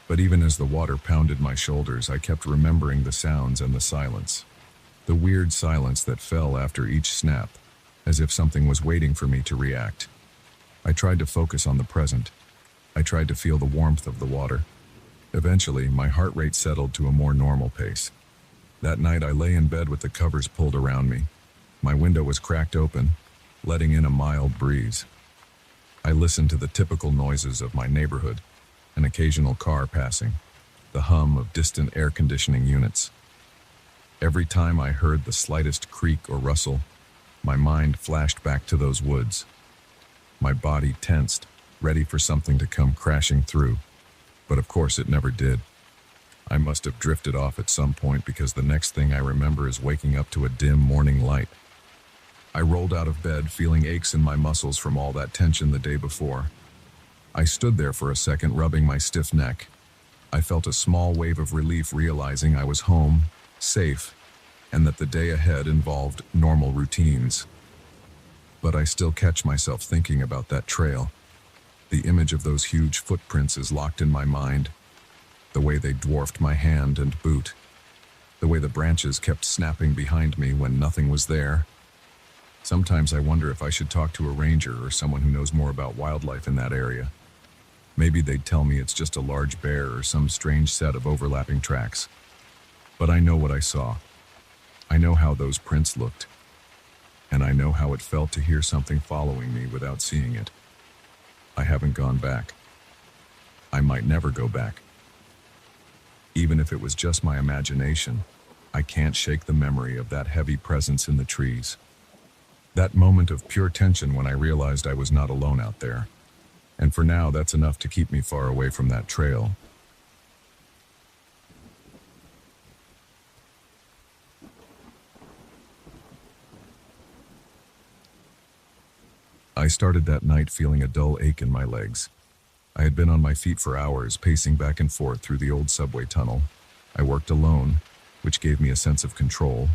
But even as the water pounded my shoulders, I kept remembering the sounds and the silence. The weird silence that fell after each snap, as if something was waiting for me to react. I tried to focus on the present. I tried to feel the warmth of the water. Eventually, my heart rate settled to a more normal pace. That night, I lay in bed with the covers pulled around me. My window was cracked open, letting in a mild breeze. I listened to the typical noises of my neighborhood, an occasional car passing, the hum of distant air conditioning units. Every time I heard the slightest creak or rustle, my mind flashed back to those woods. My body tensed, ready for something to come crashing through. But of course it never did. I must have drifted off at some point, because the next thing I remember is waking up to a dim morning light. I rolled out of bed, feeling aches in my muscles from all that tension the day before. I stood there for a second, rubbing my stiff neck. I felt a small wave of relief, realizing I was home, safe, and that the day ahead involved normal routines. But I still catch myself thinking about that trail. The image of those huge footprints is locked in my mind. The way they dwarfed my hand and boot. The way the branches kept snapping behind me when nothing was there. Sometimes I wonder if I should talk to a ranger or someone who knows more about wildlife in that area. Maybe they'd tell me it's just a large bear or some strange set of overlapping tracks. But I know what I saw. I know how those prints looked. And I know how it felt to hear something following me without seeing it. I haven't gone back. I might never go back. Even if it was just my imagination, I can't shake the memory of that heavy presence in the trees. That moment of pure tension when I realized I was not alone out there. And for now, that's enough to keep me far away from that trail. I started that night feeling a dull ache in my legs. I had been on my feet for hours, pacing back and forth through the old subway tunnel. I worked alone, which gave me a sense of control,